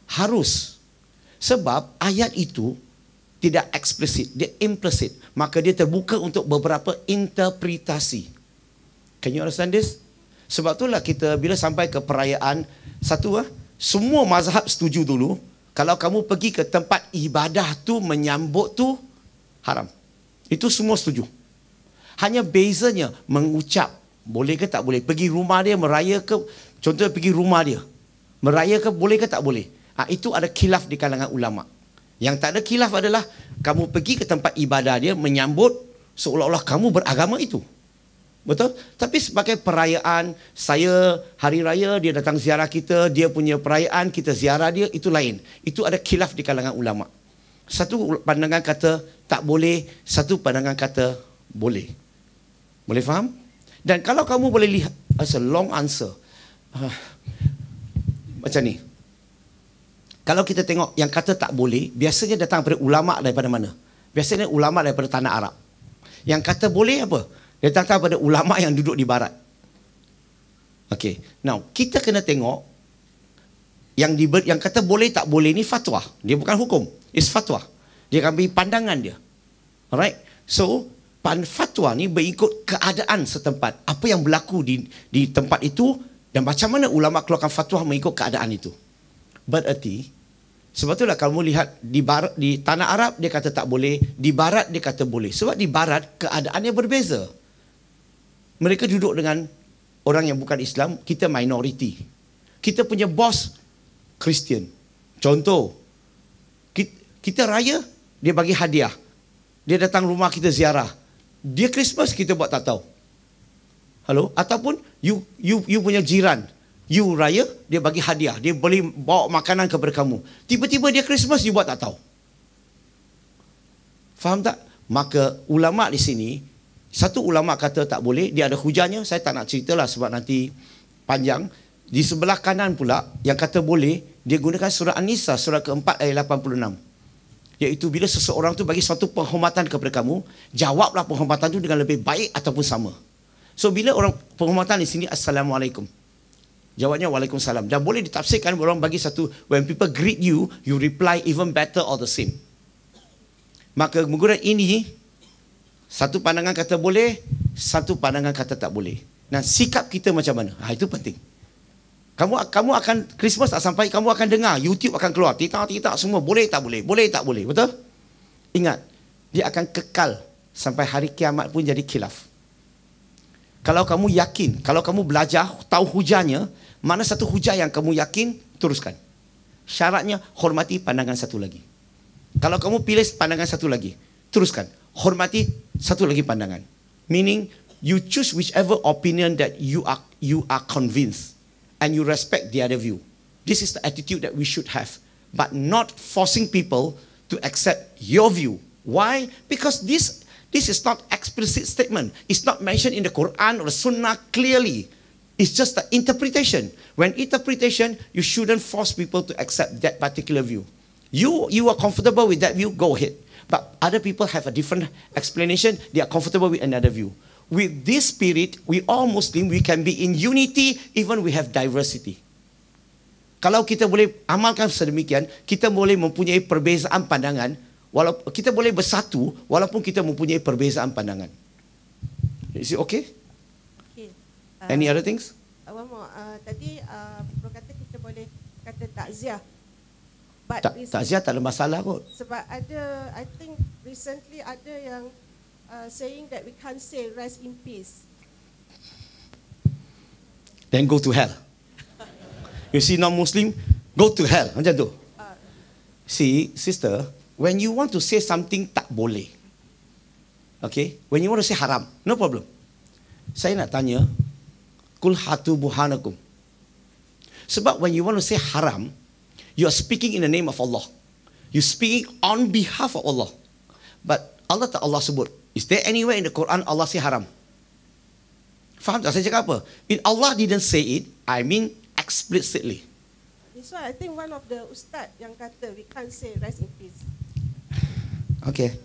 harus. Sebab ayat itu tidak eksplisit, dia implicit. Maka dia terbuka untuk beberapa interpretasi. Can you understand this? Sebab itulah kita bila sampai ke perayaan, semua mazhab setuju dulu. Kalau kamu pergi ke tempat ibadah tu, menyambut tu, haram. Itu semua setuju. Hanya bezanya mengucap, boleh ke tak boleh. Pergi rumah dia, meraya ke, contohnya pergi rumah dia, meraya ke, boleh ke tak boleh. Itu ada khilaf di kalangan ulama. Yang tak ada khilaf adalah kamu pergi ke tempat ibadah dia, menyambut seolah-olah kamu beragama itu. Betul? Tapi sebagai perayaan, saya hari raya, dia datang ziarah kita, dia punya perayaan, kita ziarah dia, itu lain. Itu ada khilaf di kalangan ulama. Satu pandangan kata tak boleh, satu pandangan kata boleh. Boleh faham? Dan kalau kamu boleh lihat, as a long answer, macam ni. Kalau kita tengok yang kata tak boleh, biasanya datang daripada ulama daripada mana? Biasanya ulama daripada tanah Arab. Yang kata boleh apa? Dia datang daripada ulama yang duduk di barat. Okey. Now, kita kena tengok yang kata boleh tak boleh ni fatwa. Dia bukan hukum. It's fatwa. Dia akan beri pandangan dia. Alright? So, fatwa ni berikut keadaan setempat. Apa yang berlaku di tempat itu dan macam mana ulama keluarkan fatwa mengikut keadaan itu. Berarti, sebab itulah kamu lihat di tanah Arab dia kata tak boleh, di barat dia kata boleh. Sebab di barat keadaannya berbeza. Mereka duduk dengan orang yang bukan Islam, kita minoriti. Kita punya bos Kristian. Contoh, kita raya, dia bagi hadiah. Dia datang rumah kita ziarah. Dia Christmas, kita buat tak tahu. Halo? Ataupun you punya jiran. You raya, dia bagi hadiah. Dia boleh bawa makanan kepada kamu. Tiba-tiba dia Christmas, you buat tak tahu. Faham tak? Maka ulama di sini, satu ulama kata tak boleh, dia ada hujahnya. Saya tak nak ceritalah sebab nanti panjang. Di sebelah kanan pula, yang kata boleh, dia gunakan surah An-Nisa, surah keempat ayat 86. Iaitu bila seseorang tu bagi suatu penghormatan kepada kamu, jawablah penghormatan tu dengan lebih baik ataupun sama. So bila orang penghormatan di sini, Assalamualaikum. Jawabnya Waalaikumsalam. Dan boleh ditafsirkan orang bagi satu, when people greet you, you reply even better or the same. Maka menggunakan ini, satu pandangan kata boleh, satu pandangan kata tak boleh. Nah, sikap kita macam mana? Itu penting. Kamu akan Christmas tak sampai, kamu akan dengar, YouTube akan keluar, titak-titak semua, boleh tak boleh, boleh tak boleh, betul? Ingat, dia akan kekal sampai hari kiamat pun jadi khilaf. Kalau kamu yakin, kalau kamu belajar, tahu hujahnya, mana satu hujah yang kamu yakin, teruskan. Syaratnya hormati pandangan satu lagi. Kalau kamu pilih pandangan satu lagi, teruskan. Hormati satu lagi pandangan. Meaning, you choose whichever opinion that you are convinced and you respect the other view. This is the attitude that we should have, but not forcing people to accept your view. Why? Because this is not explicit statement. It's not mentioned in the Quran or the Sunnah clearly. It's just the interpretation. When interpretation, you shouldn't force people to accept that particular view. You are comfortable with that view, go ahead. But other people have a different explanation, they are comfortable with another view. With this spirit, we all Muslim, we can be in unity even we have diversity. Kalau kita boleh amalkan sedemikian, kita boleh mempunyai perbezaan pandangan, walaupun kita boleh bersatu walaupun kita mempunyai perbezaan pandangan. Is it okay? Okay. Any other things? One more. Tadi bro kata kita boleh kata takziah. But Takziah tak ada masalah kot. sebab ada, I think recently ada yang saying that we can't say rest in peace. Then go to hell. You see non-Muslim, go to hell. Macam tu. See, sister, when you want to say something tak boleh. Okay? When you want to say haram, no problem. Saya nak tanya, kul hatu buhanakum. Sebab when you want to say haram, you are speaking in the name of Allah. You speaking on behalf of Allah. But Allah tak Allah sebut. Is there anywhere in the Quran Allah say haram? Faham tak saya cakap apa? If Allah didn't say it, I mean explicitly. That's why I think one of the ustaz yang kata we can't say rest in peace. Okay.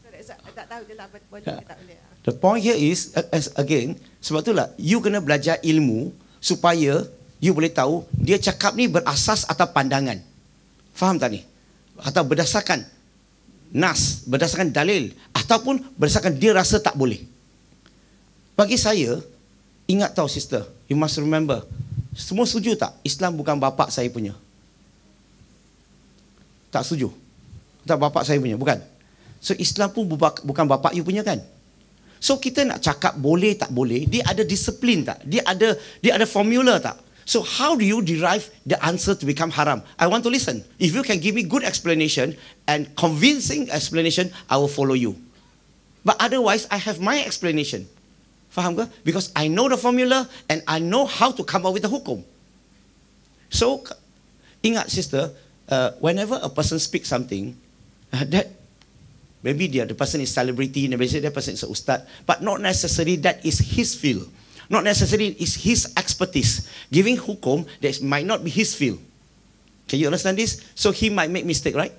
So that's, tak tahu dia lah boleh ke tak boleh. The point here is, again, sebab itulah, you kena belajar ilmu supaya you boleh tahu dia cakap ni berasas atas pandangan. Faham tak ni? Atau berdasarkan nas, berdasarkan dalil, ataupun berdasarkan dia rasa tak boleh. Bagi saya, ingat tahu sister, you must remember, semua setuju tak? Islam bukan bapak saya punya. Tak setuju? Tak bapak saya punya, bukan? So Islam pun bukan bapak you punya kan? So kita nak cakap boleh tak boleh, dia ada disiplin tak? Dia ada formula tak? So how do you derive the answer to become haram? I want to listen. If you can give me good explanation and convincing explanation, I will follow you. But otherwise, I have my explanation. Faham ke? Because I know the formula and I know how to come up with the hukum. So, ingat sister, whenever a person speaks something, that maybe the person is celebrity, maybe the person is a ustad, but not necessarily that is his field. Not necessarily is his expertise. Giving hukum that might not be his field. Can you understand this? So he might make mistake, right?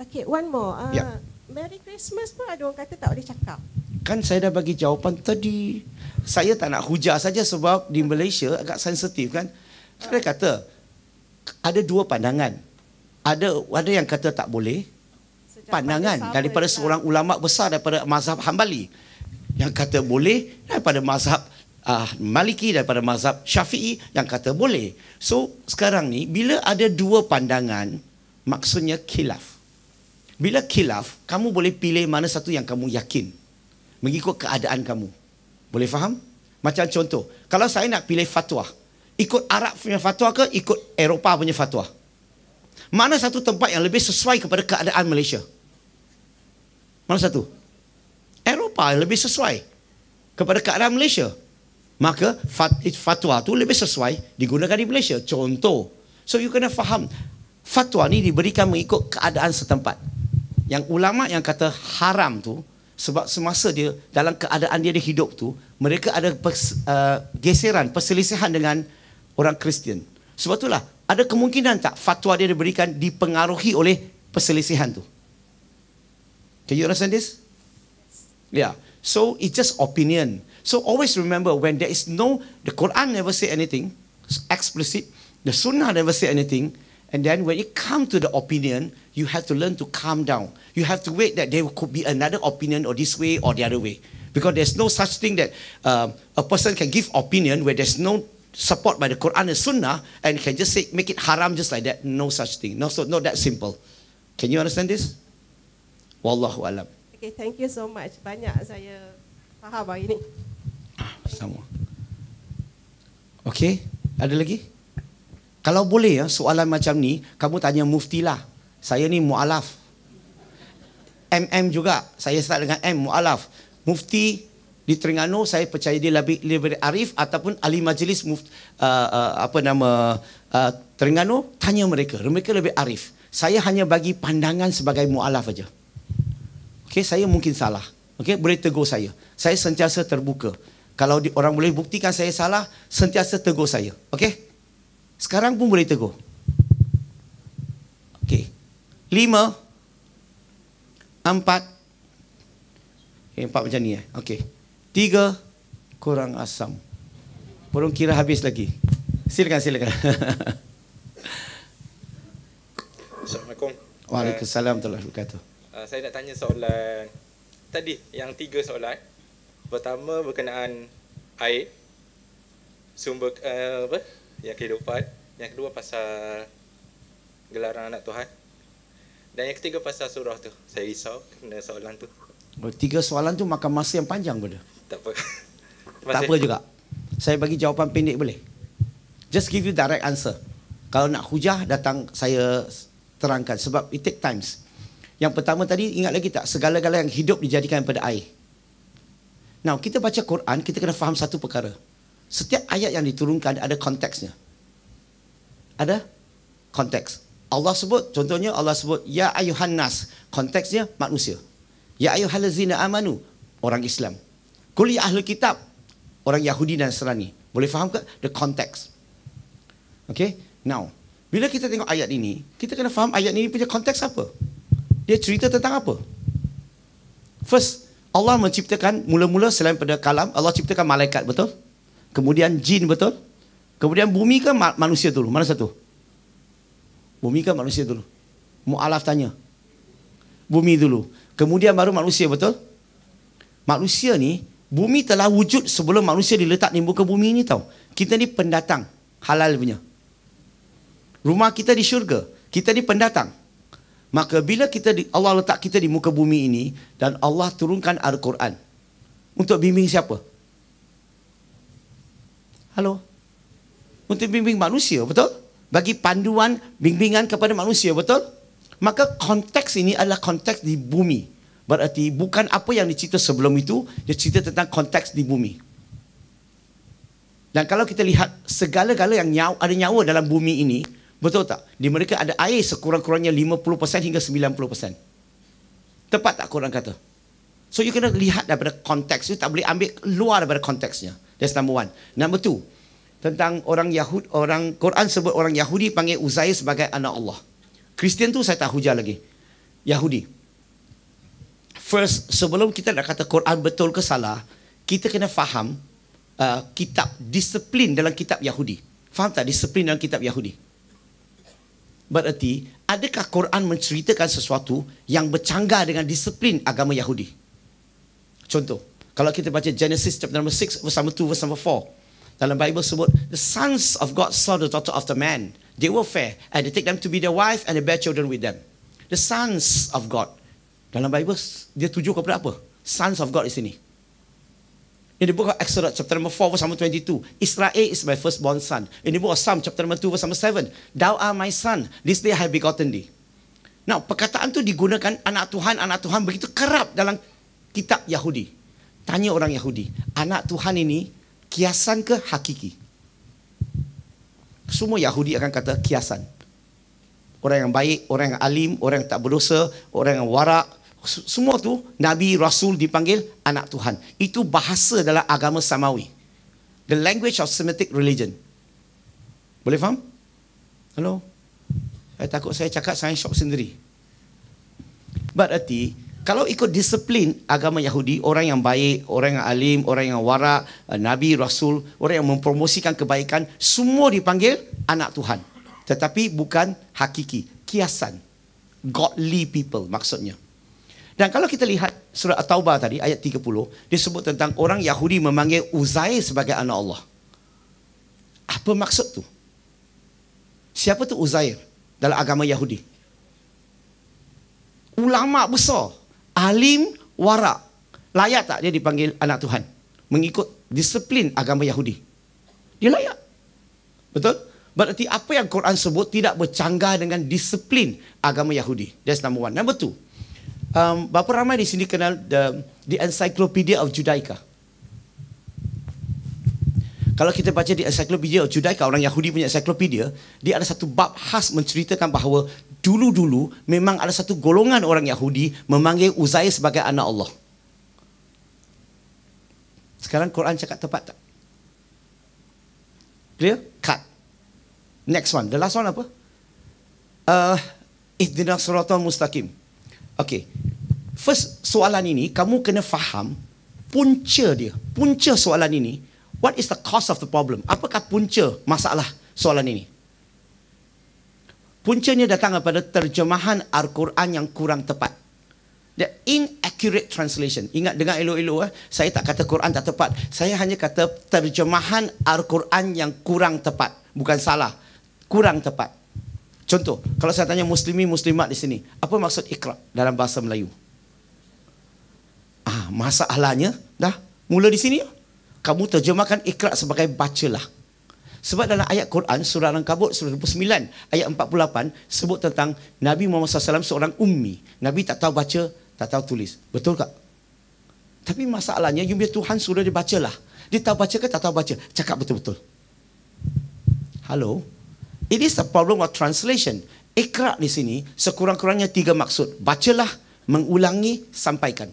Okay, one more. Yeah. Merry Christmas pun ada orang kata tak boleh cakap. Kan saya dah bagi jawapan tadi. Saya tak nak hujah saja sebab di Malaysia agak sensitif kan. Saya kata ada dua pandangan. Ada yang kata tak boleh. Pandangan daripada seorang ulama besar daripada mazhab Hambali. Yang kata boleh daripada mazhab Maliki, daripada mazhab Syafi'i yang kata boleh. So sekarang ni bila ada dua pandangan, maksudnya khilaf. Bila khilaf, kamu boleh pilih mana satu yang kamu yakin mengikut keadaan kamu. Boleh faham? Macam contoh, kalau saya nak pilih fatwa, ikut Arab punya fatwa ke ikut Eropah punya fatwa? Mana satu tempat yang lebih sesuai kepada keadaan Malaysia? Mana satu? Eropah yang lebih sesuai kepada keadaan Malaysia. Maka fatwa tu lebih sesuai digunakan di Malaysia. Contoh. So you kena faham, fatwa ni diberikan mengikut keadaan setempat. Yang ulama yang kata haram tu, sebab semasa dia dalam keadaan dia hidup tu, mereka ada geseran, perselisihan dengan orang Kristian. Sebab itulah ada kemungkinan tak fatwa dia diberikan dipengaruhi oleh perselisihan tu. Can you understand this? Yeah. So it's just opinion. So always remember, when there is the Quran never say anything explicit, the Sunnah never say anything, and then when it comes to the opinion, you have to learn to calm down. You have to wait that there could be another opinion or this way or the other way. Because there's no such thing that a person can give opinion where there's no support by the Quran and Sunnah and can just say, make it haram just like that. No such thing. Not that simple. Can you understand this? Wallahu alam. Okay, thank you so much. Banyak saya faham hari ini. Sama. Okay, ada lagi? Kalau boleh ya, soalan macam ni, kamu tanya mufti lah. Saya ni mu'alaf. MM juga. Saya start dengan M, mu'alaf. Mufti di Terengganu, saya percaya dia lebih arif, ataupun ahli majlis Terengganu, tanya mereka. Mereka lebih arif. Saya hanya bagi pandangan sebagai mu'alaf saja. Okey, saya mungkin salah. Okey, boleh tegur saya. Saya sentiasa terbuka. Kalau orang boleh buktikan saya salah, sentiasa tegur saya. Okey? Sekarang pun boleh tegur. Okey. 5, 4. Okay, 4 macam ni. Okey. 3 kurang asam. Belum kira habis lagi. Silakan. Assalamualaikum. Waalaikumsalam warahmatullahi wabarakatuh. Saya nak tanya soalan tadi, yang 3 soalan. Pertama berkenaan air, sumber yang kehidupan. Yang kedua pasal gelaran anak Tuhan. Dan yang ketiga pasal surah tu. Saya risau kena soalan tu. 3 soalan tu makan masa yang panjang pada. Tak apa. Tak apa juga. Saya bagi jawapan pendek boleh? Just give you direct answer. Kalau nak hujah, datang saya terangkan. Sebab it take times. Yang pertama tadi, ingat lagi tak? Segala-gala yang hidup dijadikan daripada air. Now, kita baca Quran, kita kena faham satu perkara. Setiap ayat yang diturunkan ada konteksnya. Ada konteks. Allah sebut, contohnya Allah sebut, Ya ayuhan nas. Konteksnya manusia. Ya ayyuhallazina amanu, orang Islam. Qul ya ahlul kitab, orang Yahudi dan Nasrani. Boleh faham ke? The context. Okay? Now, bila kita tengok ayat ini, kita kena faham ayat ini punya konteks apa. Dia cerita tentang apa? First, Allah menciptakan mula-mula selain pada kalam, Allah ciptakan malaikat, betul? Kemudian jin, betul? Kemudian bumi ke manusia dulu? Mana satu? Bumi ke manusia dulu? Mu'alaf tanya. Bumi dulu. Kemudian baru manusia, betul? Manusia ni, bumi telah wujud sebelum manusia diletak di muka bumi ni tau. Kita ni pendatang, halal punya. Rumah kita di syurga, kita ni pendatang. Maka bila Allah letak kita di muka bumi ini, dan Allah turunkan Al-Quran, untuk bimbing siapa? Halo? Untuk bimbing manusia, betul? Bagi panduan, bimbingan kepada manusia, betul? Maka konteks ini adalah konteks di bumi. Berarti bukan apa yang dicerita sebelum itu, dia cerita tentang konteks di bumi. Dan kalau kita lihat segala-gala yang ada nyawa dalam bumi ini, betul tak? Di mereka ada air sekurang-kurangnya 50% hingga 90%. Tepat tak Quran kata? So you kena lihat daripada konteks. You tak boleh ambil luar daripada konteksnya. That's number one. Number two, tentang orang Yahudi, orang Quran sebut orang Yahudi panggil Uzair sebagai anak Allah. Kristian tu saya tak hujah lagi. Yahudi. First, sebelum kita nak kata Quran betul ke salah, kita kena faham kitab, disiplin dalam kitab Yahudi. Faham tak disiplin dalam kitab Yahudi? Berarti, adakah Quran menceritakan sesuatu yang bercanggah dengan disiplin agama Yahudi? Contoh, kalau kita baca Genesis chapter number 6, verse number 2, verse number 4. Dalam Bible sebut, the sons of God saw the daughter of the man. They were fair, and they take them to be their wife, and they bear children with them. The sons of God. Dalam Bible, dia tuju kepada apa? Sons of God di sini. In the book of Exodus, chapter number 4, verse number 22, Israel is my firstborn son. In the book of Psalm, chapter number 2, verse number 7, Thou art my son, this day I have begotten thee. Now, perkataan tu digunakan anak Tuhan begitu kerap dalam kitab Yahudi. Tanya orang Yahudi, anak Tuhan ini kiasan ke hakiki? Semua Yahudi akan kata kiasan. Orang yang baik, orang yang alim, orang yang tak berdosa, orang yang warak, semua tu Nabi, Rasul dipanggil anak Tuhan. Itu bahasa dalam agama Samawi. The language of Semitic religion. Boleh faham? Hello? Saya takut saya cakap saya shock sendiri. Berarti kalau ikut disiplin agama Yahudi, orang yang baik, orang yang alim, orang yang warak, Nabi, Rasul, orang yang mempromosikan kebaikan, semua dipanggil anak Tuhan. Tetapi bukan hakiki, kiasan. Godly people maksudnya. Dan kalau kita lihat surah At-Taubah tadi, ayat 30, dia sebut tentang orang Yahudi memanggil Uzair sebagai anak Allah. Apa maksud tu? Siapa tu Uzair dalam agama Yahudi? Ulama besar. Alim, warak. Layak tak dia dipanggil anak Tuhan? Mengikut disiplin agama Yahudi. Dia layak. Betul? Berarti apa yang Quran sebut tidak bercanggah dengan disiplin agama Yahudi. That's number one. Number two, berapa ramai di sini kenal the Encyclopedia of Judaica? Kalau kita baca di Encyclopedia of Judaica, orang Yahudi punya encyclopedia, dia ada satu bab khas menceritakan bahawa dulu-dulu memang ada satu golongan orang Yahudi memanggil Uzair sebagai anak Allah. Sekarang Quran cakap tepat tak? Clear? Cut. Next one. The last one apa? Ihdinas siratal mustaqim. Okay. First soalan ini, kamu kena faham punca dia. Punca soalan ini, what is the cause of the problem? Apakah punca masalah soalan ini? Puncanya datang daripada terjemahan Al-Quran yang kurang tepat. The inaccurate translation. Ingat, dengar elok-elok. Saya tak kata Quran tak tepat. Saya hanya kata terjemahan Al-Quran yang kurang tepat. Bukan salah. Kurang tepat. Contoh, kalau saya tanya muslimi muslimat di sini, apa maksud Iqra dalam bahasa Melayu? Masalahnya dah mula di sini. Kamu terjemahkan Iqra sebagai bacalah. Sebab dalam ayat Quran surah Al-Ankabut surah 29 ayat 48 sebut tentang Nabi Muhammad SAW seorang ummi. Nabi tak tahu baca, tak tahu tulis. Betul tak? Tapi masalahnya you punya Tuhan suruh dia bacalah. Dia tahu baca ke tak tahu baca? Cakap betul-betul. Halo? It is the problem of translation. Iqra di sini sekurang-kurangnya 3 maksud. Bacalah, mengulangi, sampaikan.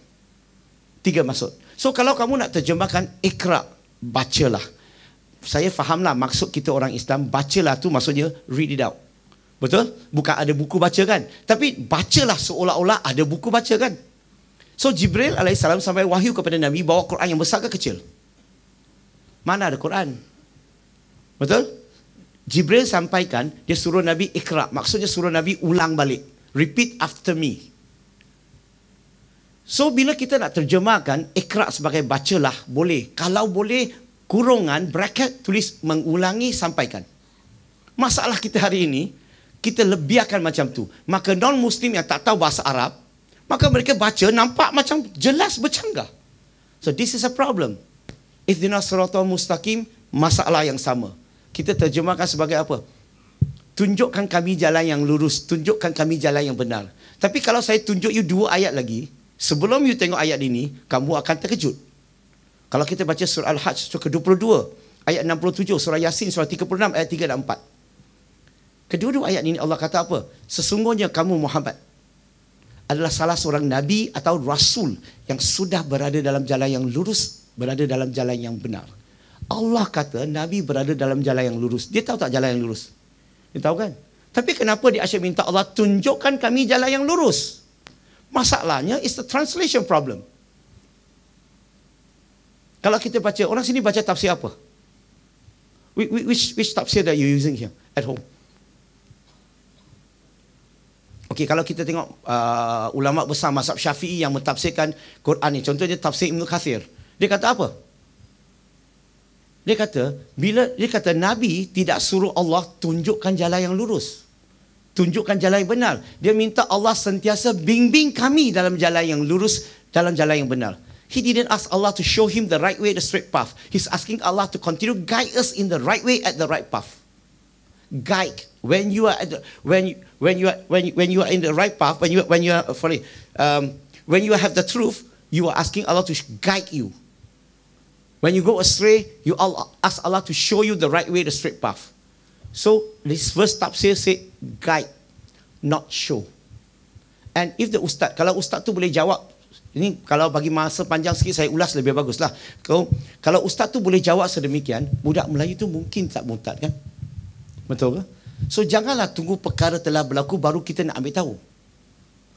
3 maksud. So kalau kamu nak terjemahkan Iqra, bacalah. Saya fahamlah maksud kita orang Islam, bacalah tu maksudnya read it out. Betul? Bukan ada buku baca kan? Tapi bacalah seolah-olah ada buku baca kan? So Jibril AS sampai wahyu kepada Nabi bawa Quran yang besar ke kecil? Mana ada Quran? Betul? Jibril sampaikan, dia suruh Nabi Iqra. Maksudnya suruh Nabi ulang balik. Repeat after me. So bila kita nak terjemahkan Iqra sebagai bacalah, boleh. Kalau boleh, kurungan, bracket, tulis mengulangi, sampaikan. Masalah kita hari ini, kita lebiahkan macam tu. Maka non-Muslim yang tak tahu bahasa Arab, maka mereka baca nampak macam jelas bercanggah. So this is a problem. Ihdinas siratal mustaqim, masalah yang sama. Kita terjemahkan sebagai apa? Tunjukkan kami jalan yang lurus. Tunjukkan kami jalan yang benar. Tapi kalau saya tunjuk you 2 ayat lagi, sebelum you tengok ayat ini, kamu akan terkejut. Kalau kita baca surah Al-Hajj surah ke-22, ayat 67, surah Yasin surah 36, ayat 3 dan 4. Kedua-dua ayat ini Allah kata apa? Sesungguhnya kamu Muhammad adalah salah seorang Nabi atau Rasul yang sudah berada dalam jalan yang lurus, berada dalam jalan yang benar. Allah kata Nabi berada dalam jalan yang lurus. Dia tahu tak jalan yang lurus? Dia tahu kan? Tapi kenapa dia asyik minta Allah tunjukkan kami jalan yang lurus? Masalahnya is the translation problem. Kalau kita baca, orang sini baca tafsir apa? Which tafsir that you using here at home? Okey, kalau kita tengok ulama besar mazhab Syafi'i yang mentafsirkan Quran ni, contohnya tafsir Ibn Kathir. Dia kata apa? Dia kata Nabi tidak suruh Allah tunjukkan jalan yang lurus. Tunjukkan jalan yang benar. Dia minta Allah sentiasa bimbing kami dalam jalan yang lurus, dalam jalan yang benar. He didn't ask Allah to show him the right way, the straight path. He's asking Allah to continue guide us in the right way, at the right path. Guide. When you are at the, when you are in the right path, when you have the truth, you are asking Allah to guide you. When you go astray, you ask Allah to show you the right way, the straight path. So this verse tafsir say guide, not show. And if the ustaz, kalau ustaz tu boleh jawab, ini kalau bagi masa panjang sikit saya ulas lebih baguslah. Kalau ustaz tu boleh jawab sedemikian, budak Melayu tu mungkin tak murtad kan? Betul ke? So janganlah tunggu perkara telah berlaku baru kita nak ambil tahu.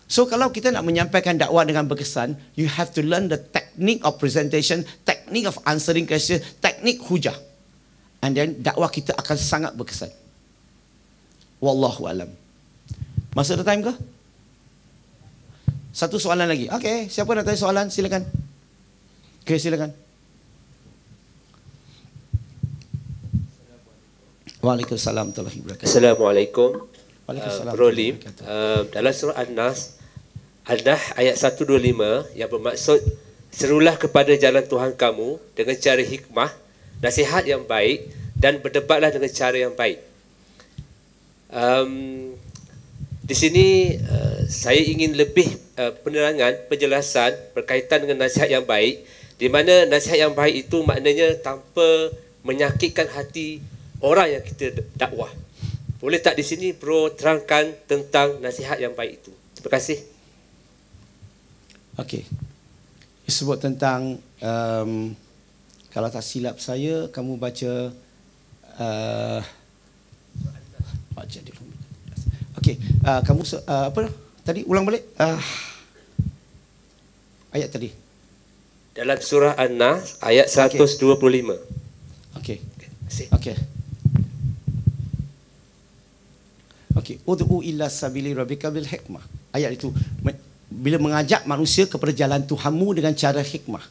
So kalau kita nak menyampaikan dakwah dengan berkesan, you have to learn the technique of presentation, technique of answering question, technique hujah. And then dakwah kita akan sangat berkesan. Wallahu alam. Masa ada time ke? Satu soalan lagi. Okey, siapa nak tanya soalan? Silakan. Okey, silakan. Waalaikumsalam warahmatullahi wabarakatuh. Assalamualaikum. Waalaikumsalam. Bro Lim, dalam surah An-Nas, Al-Nah ayat 125 yang bermaksud serulah kepada jalan Tuhan kamu dengan cara hikmah, nasihat yang baik dan berdebatlah dengan cara yang baik. Di sini saya ingin lebih penerangan, penjelasan berkaitan dengan nasihat yang baik, di mana nasihat yang baik itu maknanya tanpa menyakitkan hati orang yang kita dakwah. Boleh tak di sini bro terangkan tentang nasihat yang baik itu? Terima kasih. Okey. Disebut tentang kalau tak silap saya, kamu baca baca dulu. Okey, kamu apa tadi ulang balik ayat tadi. Dalam surah An-Nas ayat 125. Okey. Terima kasih. Okey. Okey, ud'u illa sabili rabbika bil hikmah. Ayat itu bila mengajak manusia kepada jalan Tuhanmu dengan cara hikmah.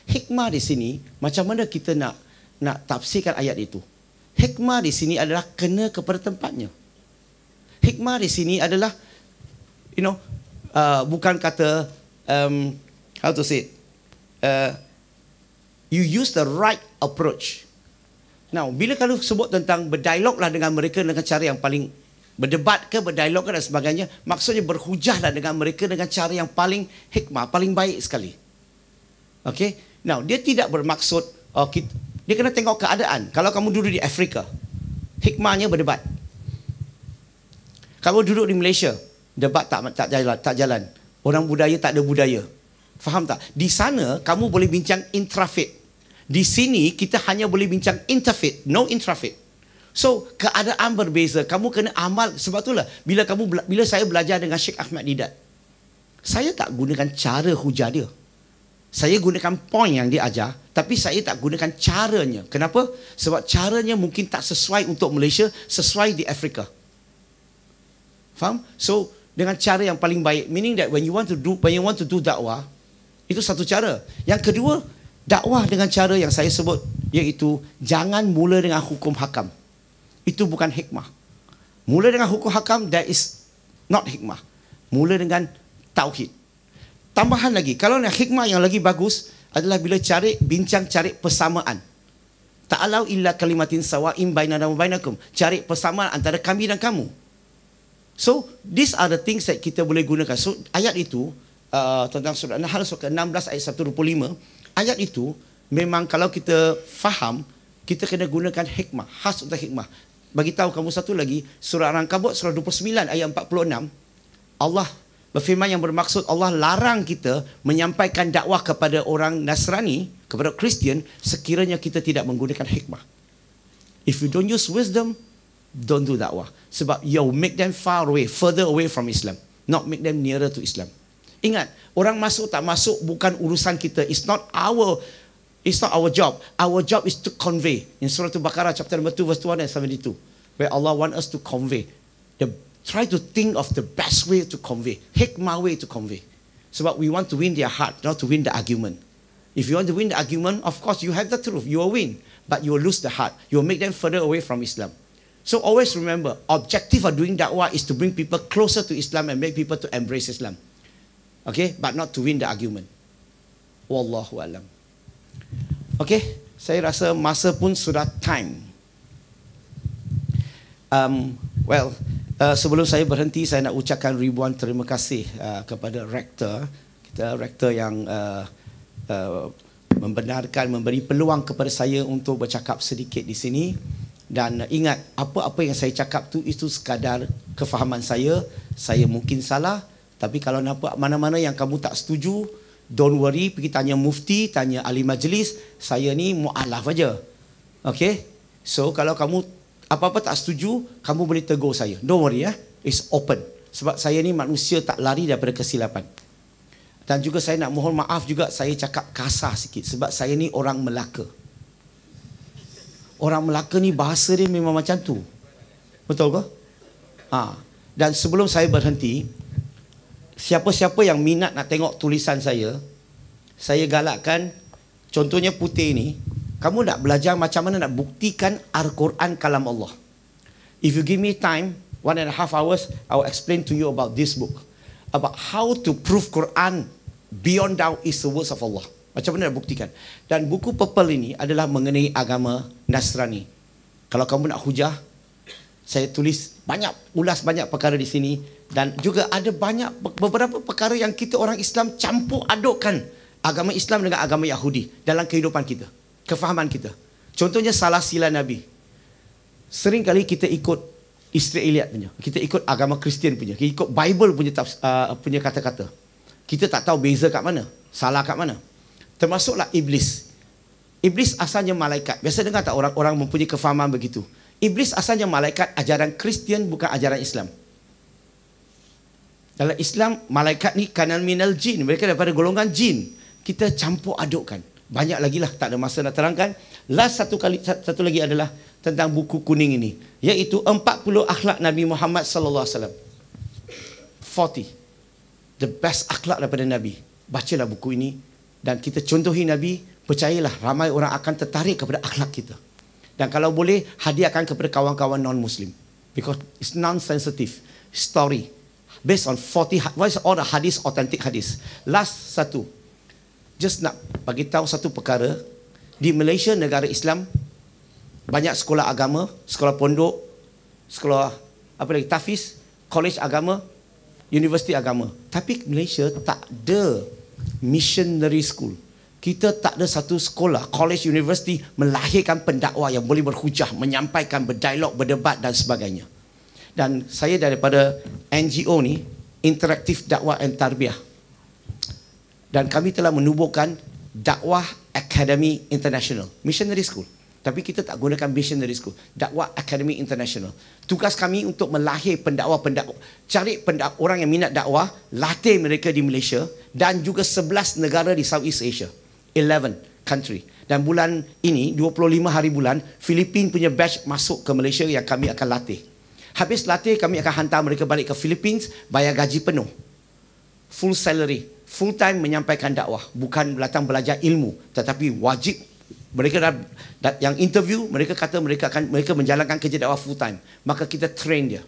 Hikmah di sini macam mana kita nak tafsirkan ayat itu? Hikmah di sini adalah kena kepada tempatnya. Hikmah di sini adalah bukan kata how to say it, you use the right approach. Now, bila kalau sebut tentang berdialoglah dengan mereka dengan cara yang paling berdebat ke, berdialog ke dan sebagainya, maksudnya berhujahlah dengan mereka dengan cara yang paling hikmah, paling baik sekali. Okay? Now, dia tidak bermaksud, dia kena tengok keadaan. Kalau kamu duduk di Afrika, hikmahnya berdebat. Kamu duduk di Malaysia, debat tak jalan. Orang budaya tak ada budaya. Faham tak? Di sana, kamu boleh bincang intrafaith. Di sini, kita hanya boleh bincang interfaith, no intrafaith. So, keadaan berbeza. Kamu kena amal. Sebab itulah, bila saya belajar dengan Sheikh Ahmad Didat, saya tak gunakan cara hujah dia. Saya gunakan point yang dia ajar, tapi saya tak gunakan caranya. Kenapa? Sebab caranya mungkin tak sesuai untuk Malaysia, sesuai di Afrika. Faham? So, dengan cara yang paling baik, meaning that when you want to do dakwah, itu satu cara. Yang kedua, dakwah dengan cara yang saya sebut, iaitu jangan mula dengan hukum hakam. Itu bukan hikmah. Mula dengan hukum hakam, that is not hikmah. Mula dengan tauhid. Tambahan lagi, kalau nak hikmah yang lagi bagus adalah bila cari persamaan. Ta'alau illa kalimatin sawa'im bainana wa bainakum. Cari persamaan antara kami dan kamu. So, these are the things that kita boleh gunakan. So, ayat itu tentang surah An-Nahl surah 16 ayat 125, ayat itu memang kalau kita faham, kita kena gunakan hikmah, khas untuk hikmah. Bagi tahu kamu satu lagi, surah Al-Ankabut surah 29 ayat 46, Allah berfirman yang bermaksud Allah larang kita menyampaikan dakwah kepada orang Nasrani, kepada Kristian, sekiranya kita tidak menggunakan hikmah. If you don't use wisdom, don't do dakwah. Sebab you make them further away from Islam, not make them nearer to Islam. Ingat, orang masuk tak masuk bukan urusan kita. It's not our job. Our job is to convey. In Surah Al-Baqarah chapter number 2 verse 272, where Allah wants us to convey. Try to think of the best way to convey. Hikmah way to convey. Sebab we want to win their heart, not to win the argument. If you want to win the argument, of course you have the truth. You will win. But you will lose the heart. You will make them further away from Islam. So always remember, objective of doing dakwah is to bring people closer to Islam and make people to embrace Islam. Okay? But not to win the argument. Wallahu alam. Okay? Saya rasa masa pun sudah time. Sebelum saya berhenti, saya nak ucapkan ribuan terima kasih kepada rektor kita, rektor yang membenarkan, memberi peluang kepada saya untuk bercakap sedikit di sini. Dan ingat, apa-apa yang saya cakap tu itu sekadar kefahaman saya. Saya mungkin salah, tapi kalau nampak mana-mana yang kamu tak setuju, don't worry, pergi tanya mufti, tanya ahli majlis. Saya ni mu'alaf aja. Okay? So kalau kamu apa-apa tak setuju, kamu boleh tegur saya. Don't worry ya. It's open. Sebab saya ni manusia tak lari daripada kesilapan. Dan juga saya nak mohon maaf juga saya cakap kasar sikit. Sebab saya ni orang Melaka. Orang Melaka ni bahasa dia memang macam tu. Betul ke? Dan sebelum saya berhenti, siapa-siapa yang minat nak tengok tulisan saya galakkan, contohnya putih ni, kamu nak belajar macam mana nak buktikan Al-Quran kalam Allah. If you give me time, 1.5 hours, I will explain to you about this book. About how to prove Quran beyond doubt is the words of Allah. Macam mana nak buktikan. Dan buku purple ini adalah mengenai agama Nasrani. Kalau kamu nak hujah, Saya tulis ulas banyak perkara di sini, dan juga ada beberapa perkara yang kita orang Islam campur adukkan agama Islam dengan agama Yahudi dalam kehidupan kita, kefahaman kita. Contohnya salah sila Nabi. Sering kali kita ikut Israeliat punya, kita ikut agama Kristian punya, kita ikut Bible punya kata-kata. Kita tak tahu beza kat mana, salah kat mana. Termasuklah iblis. Iblis asalnya malaikat. Biasa dengar tak orang-orang mempunyai kefahaman begitu. Iblis asalnya malaikat, ajaran Kristian bukan ajaran Islam. Dalam Islam, malaikat ni kanan minal jin. Mereka daripada golongan jin. Kita campur adukkan. Banyak lagi lah, tak ada masa nak terangkan. Satu lagi adalah tentang buku kuning ini. Iaitu 40 akhlak Nabi Muhammad sallallahu alaihi wasallam. 40. The best akhlak daripada Nabi. Bacalah buku ini. Dan kita contohi Nabi. Percayalah, ramai orang akan tertarik kepada akhlak kita. Dan kalau boleh, hadiahkan kepada kawan-kawan non-Muslim. Because it's non-sensitive story. Based on 40, what is all the hadis, authentic hadis. Last satu. Just nak bagi tahu satu perkara. Di Malaysia, negara Islam, banyak sekolah agama, sekolah pondok, sekolah tafiz, college agama, universiti agama. Tapi Malaysia tak ada missionary school. Kita tak ada satu sekolah, college, university melahirkan pendakwah yang boleh berhujah, menyampaikan, berdialog, berdebat dan sebagainya. Dan saya daripada NGO ni, Interaktif Dakwah and Tarbiyah. Dan kami telah menubuhkan Dakwah Academy International, missionary school. Tapi kita tak gunakan missionary school, Dakwah Academy International. Tugas kami untuk melahir pendakwa-pendakwa, cari orang yang minat dakwah, latih mereka di Malaysia dan juga 11 negara di Southeast Asia. 11 country. Dan bulan ini 25 hari bulan Filipin punya batch masuk ke Malaysia yang kami akan latih. Habis latih kami akan hantar mereka balik ke Philippines, bayar gaji penuh. Full salary, full time menyampaikan dakwah, bukan datang belajar ilmu, tetapi wajib mereka yang interview mereka kata mereka menjalankan kerja dakwah full time. Maka kita train dia.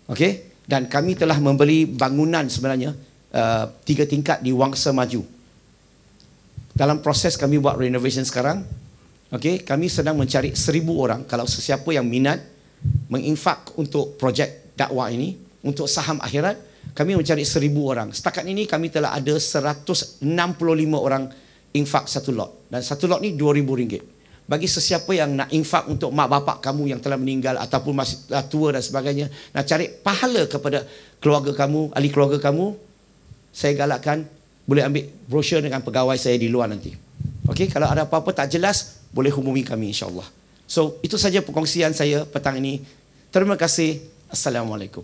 Okey? Dan kami telah membeli bangunan sebenarnya 3 tingkat di Wangsa Maju. Dalam proses kami buat renovation sekarang, okay, kami sedang mencari 1,000 orang. Kalau sesiapa yang minat menginfak untuk projek dakwah ini, untuk saham akhirat, kami mencari 1,000 orang. Setakat ini kami telah ada 165 orang infak satu lot. Dan satu lot ni RM2,000. Bagi sesiapa yang nak infak untuk mak bapak kamu yang telah meninggal ataupun masih tua dan sebagainya, nak cari pahala kepada keluarga kamu, ahli keluarga kamu, saya galakkan boleh ambil brosur dengan pegawai saya di luar nanti. Okey, kalau ada apa-apa tak jelas, boleh hubungi kami insya-Allah. So, itu saja perkongsian saya petang ini. Terima kasih. Assalamualaikum.